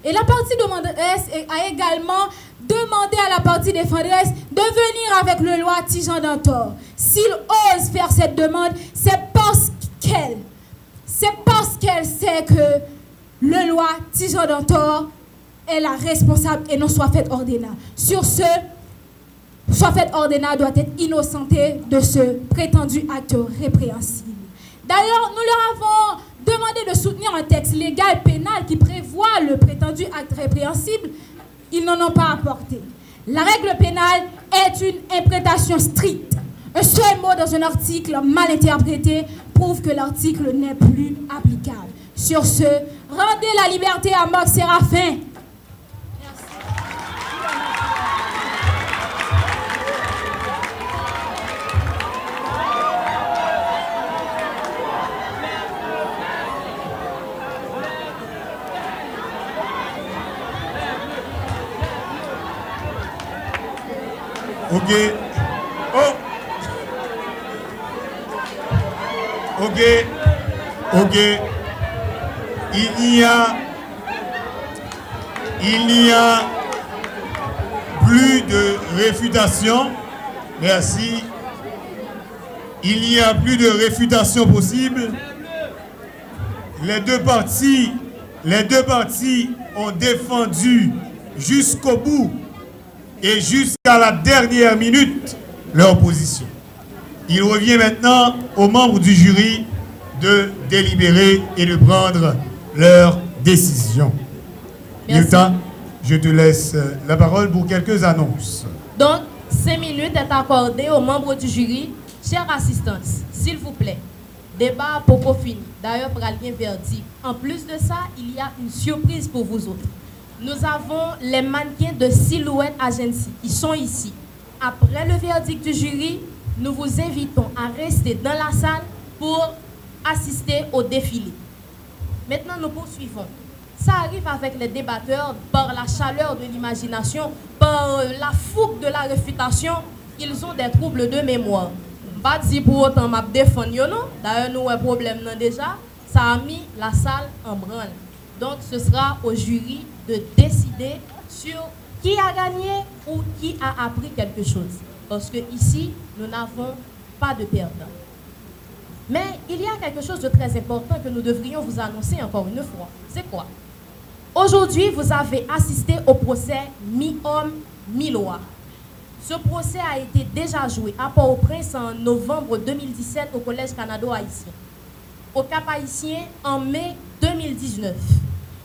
Et la partie de Mandres a également demandé à la partie défenderesse de venir avec le loi Tijan d'Antor. S'il ose faire cette demande, c'est parce qu'elle sait que le loi Tijan d'Antor est la responsable et non Safet Ordena. Sur ce, Safet Ordena doit être innocenté de ce prétendu acte répréhensible. D'ailleurs, nous leur avons demander de soutenir un texte légal pénal qui prévoit le prétendu acte répréhensible, ils n'en ont pas apporté. La règle pénale est une interprétation stricte. Un seul mot dans un article mal interprété prouve que l'article n'est plus applicable. Sur ce, rendez la liberté à Marc Séraphin. Ok. Oh. Ok. Ok. Il n'y a plus de réfutation. Merci. Il n'y a plus de réfutation possible. Les deux parties ont défendu jusqu'au bout et jusqu'à la dernière minute leur position. Il revient maintenant aux membres du jury de délibérer et de prendre leur décision. Nilta, je te laisse la parole pour quelques annonces. Donc, 5 minutes est accordée aux membres du jury. Chère assistance, s'il vous plaît, débat propos fini. D'ailleurs, pour un verdict. En plus de ça, il y a une surprise pour vous autres. Nous avons les mannequins de Silhouette Agency. Ils sont ici. Après le verdict du jury, nous vous invitons à rester dans la salle pour assister au défilé. Maintenant, nous poursuivons. Ça arrive avec les débatteurs par la chaleur de l'imagination, par la fougue de la réfutation, ils ont des troubles de mémoire. Pas si pour autant m'a défendre non. D'ailleurs, nous avons un problème déjà. Ça a mis la salle en branle. Donc, ce sera au jury de décider sur qui a gagné ou qui a appris quelque chose. Parce que ici, nous n'avons pas de perdant. Mais il y a quelque chose de très important que nous devrions vous annoncer encore une fois. C'est quoi? Aujourd'hui, vous avez assisté au procès mi-homme, mi-loi. Ce procès a été déjà joué à Port-au-Prince en novembre 2017 au Collège Canado-Haïtien. Au Cap-Haïtien en mai 2019.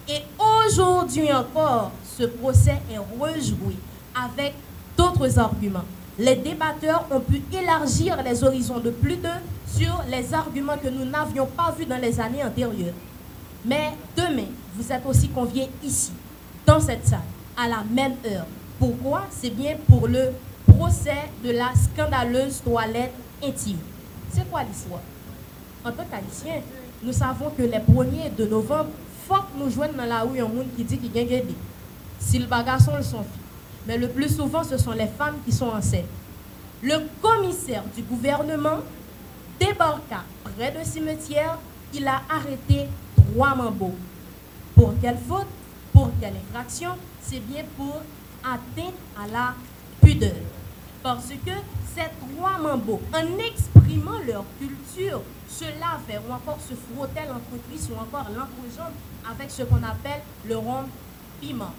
Et aujourd'hui encore, ce procès est rejoué avec d'autres arguments. Les débatteurs ont pu élargir les horizons de plus d'un sur les arguments que nous n'avions pas vus dans les années antérieures. Mais demain, vous êtes aussi conviés ici, dans cette salle, à la même heure. Pourquoi? C'est bien pour le procès de la scandaleuse toilette intime. C'est quoi l'histoire? En tant qu'Haïtiens, nous savons que les 1er de novembre, il faut que nous joignent dans la rue un monde qui dit qu'il y a gagné. Si le bagarre le sont filles. Mais le plus souvent, ce sont les femmes qui sont enceintes. Le commissaire du gouvernement débarqua près de cimetière. Il a arrêté 3 mambots. Pour quelle faute? Pour quelle infraction? C'est bien pour atteinte à la pudeur. Parce que ces 3 mambots, en exprimant leur culture, se lavaient ou encore se frottaient l'entrecuisse ou encore l'entrejambe avec ce qu'on appelle le rhum piment.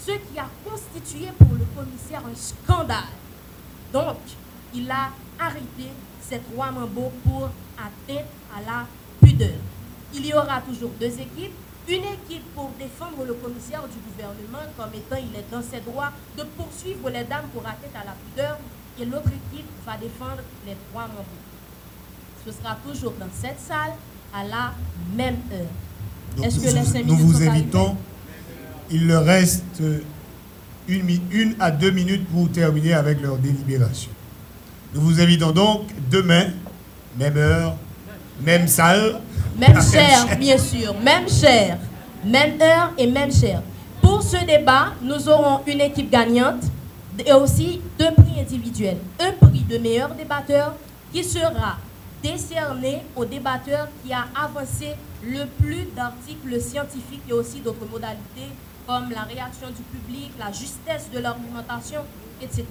Ce qui a constitué pour le commissaire un scandale. Donc, il a arrêté ces 3 mambots pour atteinte à la pudeur. Il y aura toujours 2 équipes. Une équipe pour défendre le commissaire du gouvernement comme étant il est dans ses droits de poursuivre les dames pour atteinte à la pudeur. Et l'autre équipe va défendre les 3 mambots. Ce sera toujours dans cette salle à la même heure. Donc, est-ce que les 5 minutes nous vous sont invitons. arrivées? Il leur reste 1 à 2 minutes pour terminer avec leur délibération. Nous vous invitons donc demain, même heure, même salle. Même chair, bien sûr. Même chair. Même heure et même chair. Pour ce débat, nous aurons une équipe gagnante et aussi 2 prix individuels. Un prix de meilleur débatteur qui sera décerné au débatteur qui a avancé le plus d'articles scientifiques et aussi d'autres modalités comme la réaction du public, la justesse de l'argumentation, etc.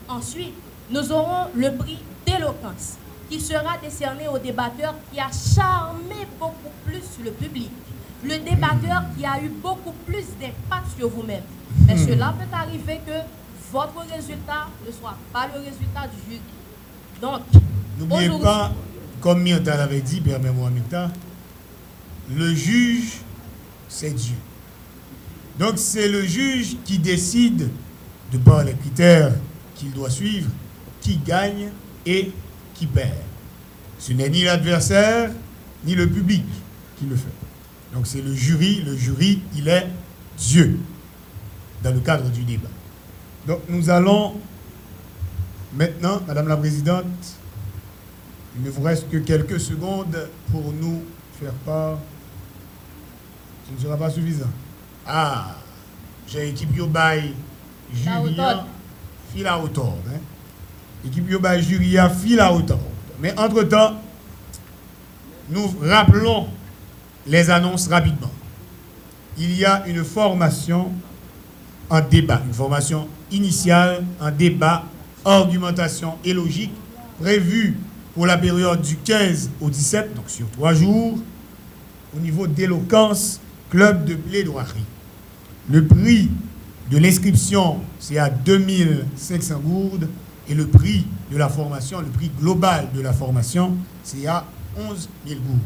Ensuite, nous aurons le prix d'éloquence qui sera décerné au débatteur qui a charmé beaucoup plus le public. Le débatteur qui a eu beaucoup plus d'impact sur vous-même. Mais cela peut arriver que votre résultat ne soit pas le résultat du jury. Donc, n'oubliez pas, comme Myrta l'avait dit, permets-moi Myrta, le juge, c'est Dieu. Donc c'est le juge qui décide, de par les critères qu'il doit suivre, qui gagne et qui perd. Ce n'est ni l'adversaire, ni le public qui le fait. Donc c'est le jury, il est Dieu, dans le cadre du débat. Donc nous allons maintenant, Madame la Présidente, il ne vous reste que quelques secondes pour nous faire part. Ce ne sera pas suffisant. Ah, j'ai équipe Yobaï, Julia, fila autor. Équipe Yobaï, Julia, fila autor. Mais entre-temps, nous rappelons les annonces rapidement. Il y a une formation en débat, une formation initiale en débat, argumentation et logique prévue pour la période du 15 au 17, donc sur 3 jours, au niveau d'éloquence, club de plaidoirie. Le prix de l'inscription, c'est à 2500 gourdes, et le prix de la formation, le prix global de la formation, c'est à 11 000 gourdes.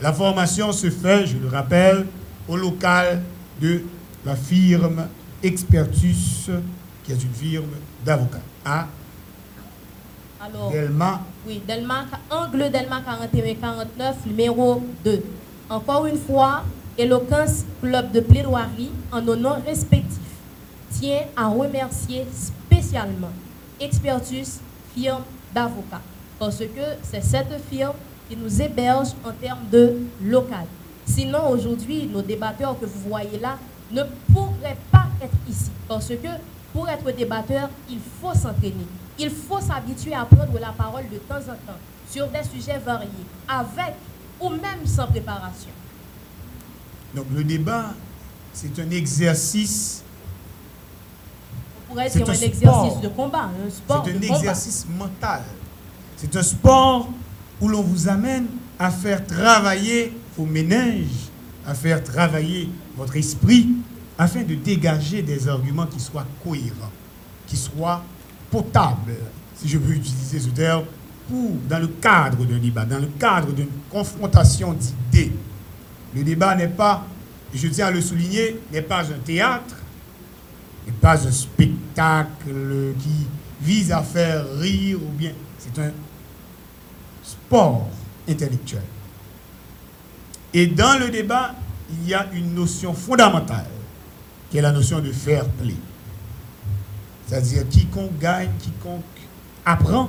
La formation se fait, je le rappelle, au local de la firme Expertus, qui est une firme d'avocats. Alors, Delma. Oui, Delma, angle Delma 41-49, numéro 2. Encore une fois, Éloquence Club de plaidoirie, en nos noms respectifs, tient à remercier spécialement Expertus, firme d'avocats, parce que c'est cette firme qui nous héberge en termes de local. Sinon, aujourd'hui, nos débatteurs que vous voyez là ne pourraient pas être ici, parce que pour être débatteur, il faut s'entraîner. Il faut s'habituer à prendre la parole de temps en temps sur des sujets variés, avec ou même sans préparation. Donc le débat, c'est un exercice. On pourrait dire un exercice de combat, un sport. C'est un exercice mental. C'est un sport où l'on vous amène à faire travailler vos méninges, à faire travailler votre esprit, afin de dégager des arguments qui soient cohérents, qui soient potables, si je peux utiliser ce terme, dans le cadre d'un débat, dans le cadre d'une confrontation d'idées. Le débat n'est pas, je tiens à le souligner, n'est pas un théâtre, n'est pas un spectacle qui vise à faire rire ou bien. C'est un sport intellectuel. Et dans le débat, il y a une notion fondamentale, qui est la notion de fair play. C'est-à-dire quiconque gagne, quiconque apprend,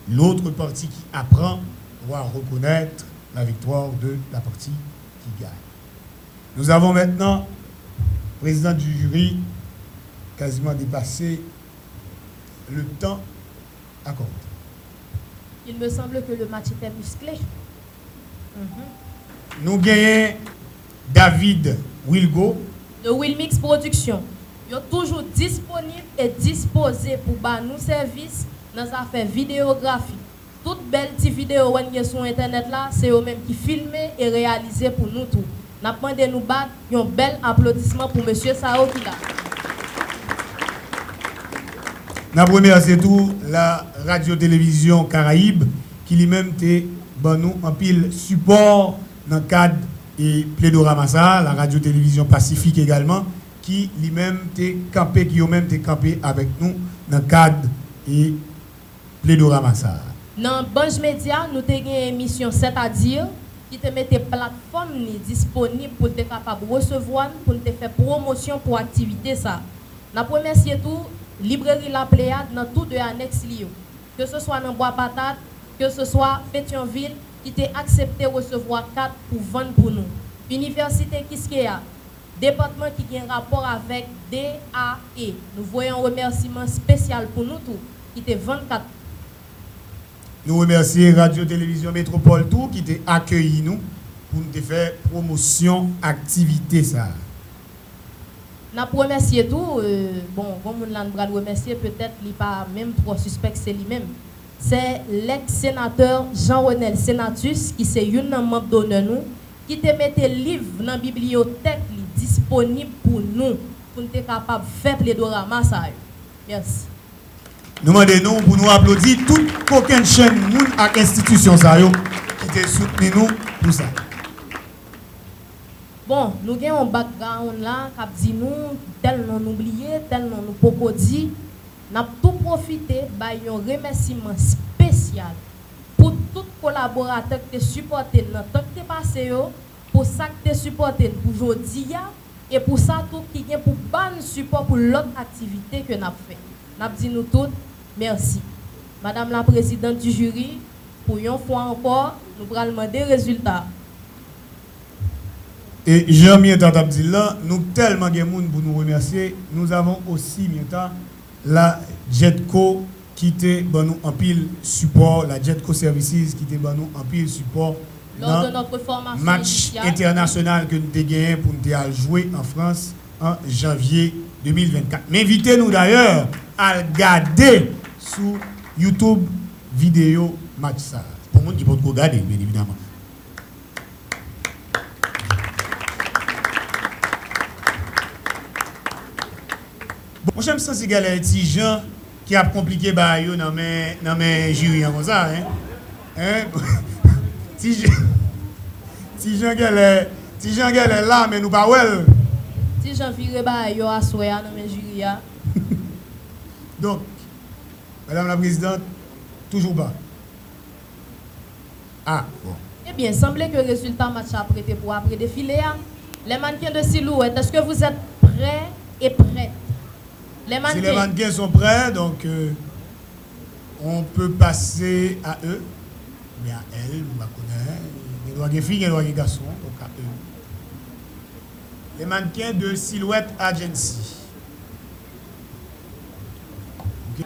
l'autre partie qui apprend doit reconnaître la victoire de la partie qui gagne. Nous avons maintenant, président du jury, quasiment dépassé le temps accordé. Il me semble que le match était musclé. Nous gagnons David Wilgo. De Wilmix Production. Ils sont toujours disponibles et disposés pour nous services dans les affaires vidéographie. Toutes belles petites vidéos sur Internet là, c'est eux-mêmes qui filment et réalisent pour nous tous. Nous demandons nous battre un bel applaudissement pour M. Sao qui là. Nous remercions tout la radio-télévision Caraïbe qui lui-même était nous en pile support dans le cadre et Plaidoramassa, la radio-télévision Pacifique également, qui lui-même était campé, qui eux-mêmes était campé avec nous dans le cadre et Plaidoramassa. Dans Bange Média, nous avons une émission, c'est-à-dire qui te met des plateformes disponibles pour être capable de recevoir, pour te faire promotion pour l'activité. Nous remercions tout, librairie La Pléiade, dans tout de annexe Lio. Que ce soit dans Bois Patate, que ce soit Pétionville, qui t'a accepté de recevoir 4 pour vendre pour nous. Université Kiskeya, département qui a un rapport avec DAE. Nous voyons un remerciement spécial pour nous tous, qui t'a 24. Nous remercions Radio-Télévision Métropole tout, qui t'a accueilli nous pour nous faire promotion, activité ça. Nous remercions tout. Bon, nous allons remercier peut-être il pas même trop suspect, c'est lui-même. C'est l'ex-sénateur Jean-Renel Sénatus, qui est un membre d'honneur nous, qui te mette le livre dans la bibliothèque disponible pour nous, pour nous être capable de faire Plaidoramassa. Merci. Nous demandons pour nous applaudir toute aucune chaîne ou institution qui te soutenu nous pour ça. Bon, nous avons un background là qui dit nous, tel non oublié, tel non nous poco dit. Nous avons tout profité de un remerciement spécial pour tout collaborateur qui te supporté dans le temps que tu passé, pour ça que tu supporté pour aujourd'hui et pour ça tout qui est pour bon support pour l'autre activité que nous avons fait. Nous avons dit nous toutes merci. Madame la présidente du jury, pour une fois encore, nous allons demander des résultats. Et Jean-Mien dit là, nous tellement de monde pour nous remercier. Nous avons aussi la Jetco qui était nous en pile support, la Jetco Services qui était nous en pile support lors de notre formation match initiale international que nous avons gagné pour nous jouer en France en janvier 2024. Mais invitez-nous d'ailleurs à regarder sur YouTube vidéo match ça. Pour le monde qui peut regarder, bien évidemment. Bon, j'aime ça, c'est les petits gens qui a compliqué dans mes jurys comme ça. Hein? Si gens est là, mais nous pas well. Si j'en vire yo à soya dans mes jurys. Donc, Madame la Présidente, toujours pas. Ah, bon. Eh bien, il semblait que le résultat match a prêté pour après défiler. Les mannequins de Silhouette, est-ce que vous êtes prêts et prêtes? Si les mannequins sont prêts, donc on peut passer à eux. Mais à elles, on va connaître. Il doit y avoir filles, il doit y avoir garçons, donc à eux. Les mannequins de Silhouette Agency. Okay.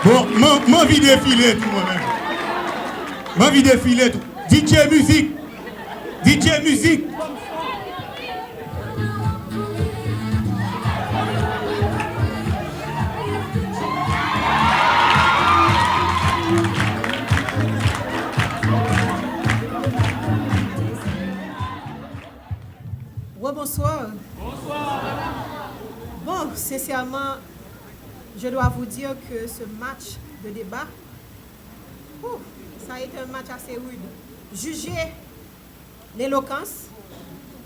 Bon, m'en vie défiler tout moi-même. M'en vie défiler tout. DJ musique. DJ musique. Bonsoir. Bonsoir. Bon, sincèrement, je dois vous dire que ce match de débat, ça a été un match assez rude. Juger l'éloquence,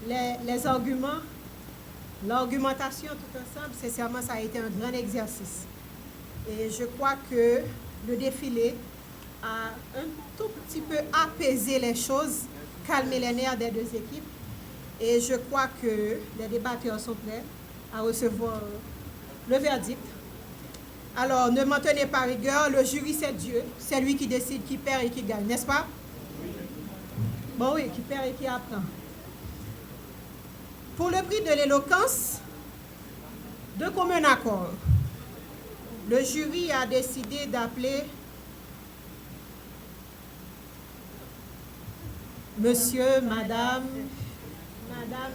les arguments, l'argumentation tout ensemble, sincèrement, ça a été un grand exercice. Et je crois que le défilé a un tout petit peu apaisé les choses, calmé les nerfs des deux équipes. Et je crois que les débatteurs sont prêts à recevoir le verdict. Alors, ne m'en tenez pas rigueur, le jury c'est Dieu, c'est lui qui décide qui perd et qui gagne, n'est-ce pas? Bon oui, qui perd et qui apprend. Pour le prix de l'éloquence, de commun accord, le jury a décidé d'appeler monsieur, madame,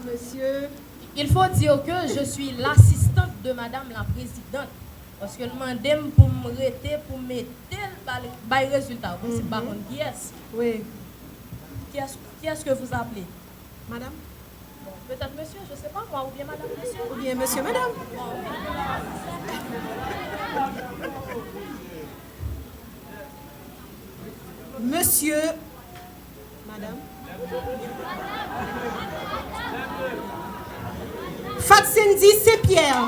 monsieur. Il faut dire que je suis l'assistante de madame la présidente. Parce que le mandem pour me rester, pour mettre le résultat. C'est baron qui est-ce? Oui. Qui est-ce que vous appelez? Madame? Bon, peut-être monsieur, je ne sais pas moi, ou bien madame, monsieur. Ou bien monsieur, madame. Monsieur, madame. Cindy Saint-Pierre.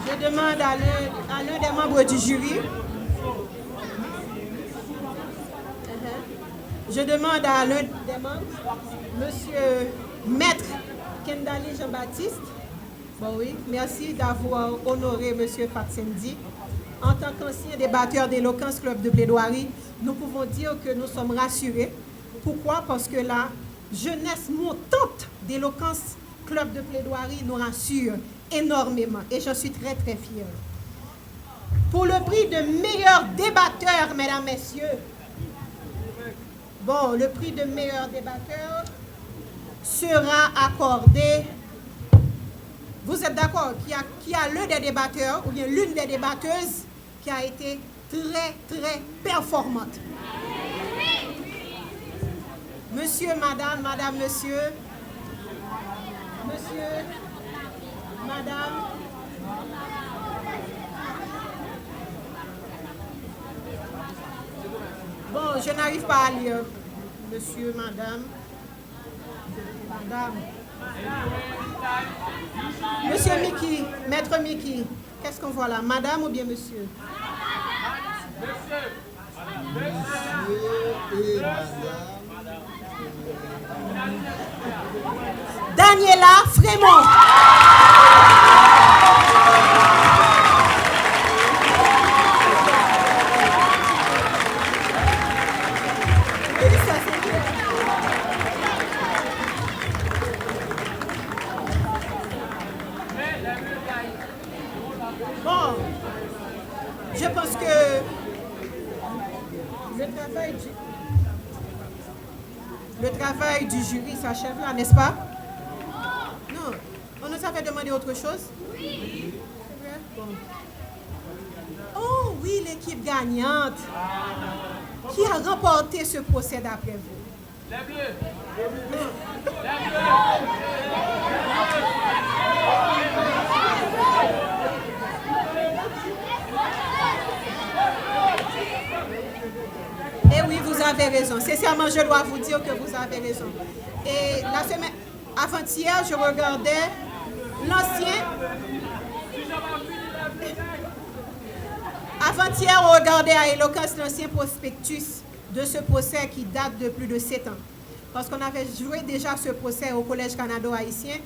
Je demande à l'un des membres du jury. Je demande à l'un des membres, Monsieur Maître Kendali Jean-Baptiste. Bon oui, merci d'avoir honoré Monsieur Fatsendi. En tant qu'ancien débatteur d'Éloquence Club de Plaidoirie, nous pouvons dire que nous sommes rassurés. Pourquoi? Parce que la jeunesse montante d'Éloquence Club de Plaidoirie nous rassure énormément et je suis très très fière. Pour le prix de meilleur débatteur, mesdames, messieurs, bon, le prix de meilleur débatteur sera accordé. Vous êtes d'accord qu'il y a l'un des débatteurs ou bien l'une des débatteuses qui a été très, très performante. Monsieur, madame, madame, monsieur, madame. Bon, je n'arrive pas à lire. Monsieur, madame. Madame. Monsieur Mickey, maître Mickey, qu'est-ce qu'on voit là? Madame ou bien monsieur? Daniela Frémont. Bon, je pense que le travail du jury s'achève là, n'est-ce pas? Non, on nous avait demandé autre chose? Oui. Bon. Oh oui, l'équipe gagnante qui a remporté ce procès d'après vous. Les Bleus. Et oui, vous avez raison. Sincèrement, je dois vous dire que vous avez raison. Et la semaine avant-hier, je regardais l'ancien. Avant-hier, on regardait à Éloquence l'ancien prospectus de ce procès qui date de plus de 7 ans. Parce qu'on avait joué déjà ce procès au Collège canado-haïtien.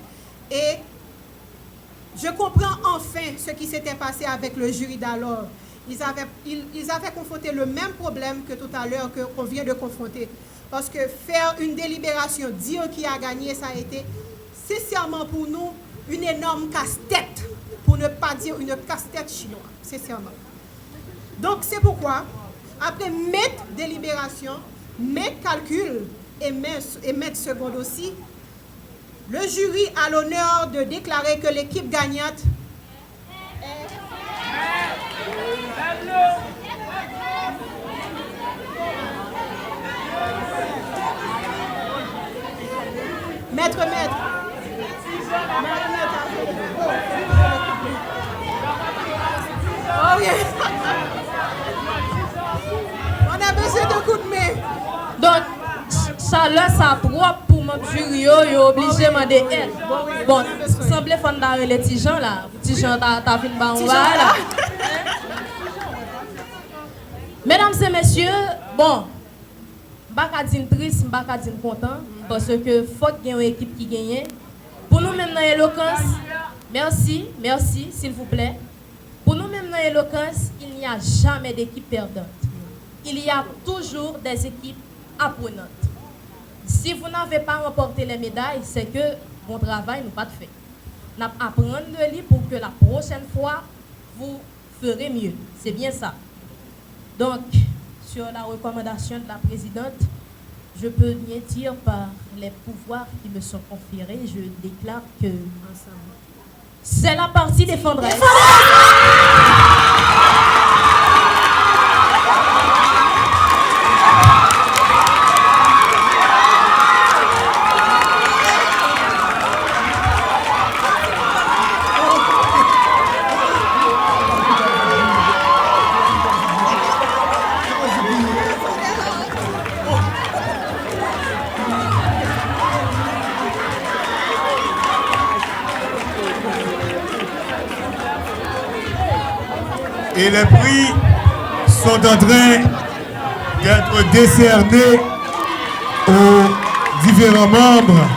Et je comprends enfin ce qui s'était passé avec le jury d'alors. Ils avaient confronté le même problème que tout à l'heure qu'on vient de confronter. Parce que faire une délibération, dire qui a gagné, ça a été sincèrement pour nous une énorme casse-tête. Pour ne pas dire une casse-tête chinoise, sincèrement. Donc c'est pourquoi, après maintes délibérations, maintes calculs et maintes secondes aussi, le jury a l'honneur de déclarer que l'équipe gagnante est... Maître. Oh yeah. On a besoin de coups de main. Donc, ça là, ça propre pour mon jury, yo obligé de demander elle. Bon, semble fondare les petits gens là. Petits gens, t'as fait une barre là. Mesdames et messieurs, bon, je ne suis pas triste, je ne suis pas content, parce que faut qu'il y ait une équipe qui gagne. Pour nous même dans l'éloquence, merci, s'il vous plaît. Pour nous même dans l'éloquence, il n'y a jamais d'équipe perdante. Il y a toujours des équipes apprenantes. Si vous n'avez pas remporté les médailles, c'est que mon travail n'est pas fait. Nous apprendre de lui pour que la prochaine fois, vous ferez mieux. C'est bien ça. Donc, sur la recommandation de la présidente, je peux bien dire par les pouvoirs qui me sont conférés, je déclare que c'est la partie défendresse. Et les prix sont en train d'être décernés aux différents membres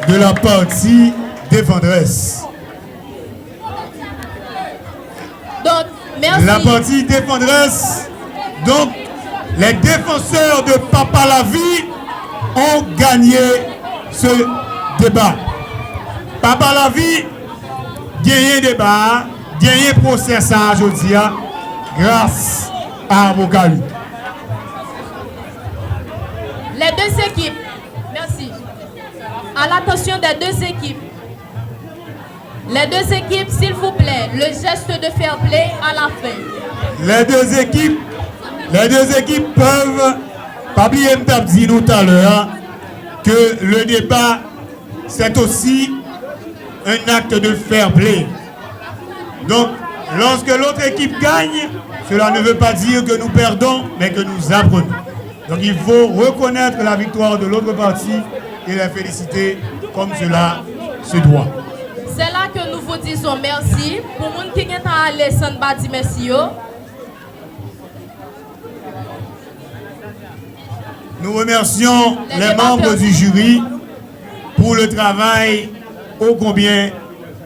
de la partie défendresse. Donc, merci. La partie défendresse, donc les défenseurs de Papa la Vie ont gagné ce débat. Papa la Vie gagné débat, gagné procès ça aujourd'hui grâce à avocat. Les deux équipes, merci. À l'attention des deux équipes. Les deux équipes, s'il vous plaît, le geste de fair play à la fin. Les deux équipes peuvent, pas oublier de dire tout à l'heure, que le débat, c'est aussi un acte de fair play. Donc, lorsque l'autre équipe gagne, cela ne veut pas dire que nous perdons, mais que nous apprenons. Donc, il faut reconnaître la victoire de l'autre partie et la féliciter comme cela se doit. C'est là que nous vous disons merci. Pour les gens qui sont allés sans bâti merci. Nous remercions les membres du jury pour le travail ô combien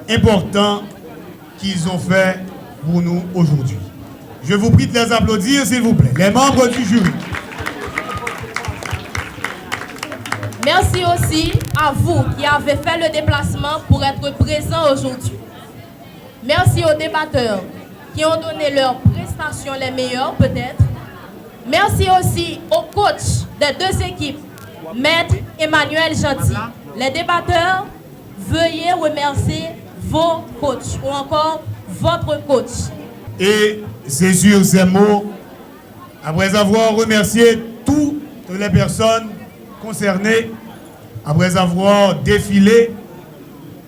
important qu'ils ont fait pour nous aujourd'hui. Je vous prie de les applaudir, s'il vous plaît. Les membres du jury. Merci aussi à vous qui avez fait le déplacement pour être présents aujourd'hui. Merci aux débatteurs qui ont donné leurs prestations les meilleures peut-être. Merci aussi aux coachs des deux équipes, Maître Emmanuel Gentil. Les débatteurs, veuillez remercier vos coachs ou encore votre coach. Et c'est sur ces mots, après avoir remercié toutes les personnes concernées, après avoir défilé,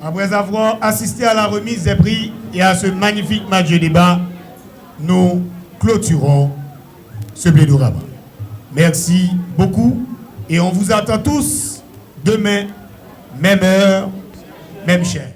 après avoir assisté à la remise des prix et à ce magnifique match de débat, nous clôturons ce plaidoirie. Merci beaucoup et on vous attend tous demain, même heure, même chaîne.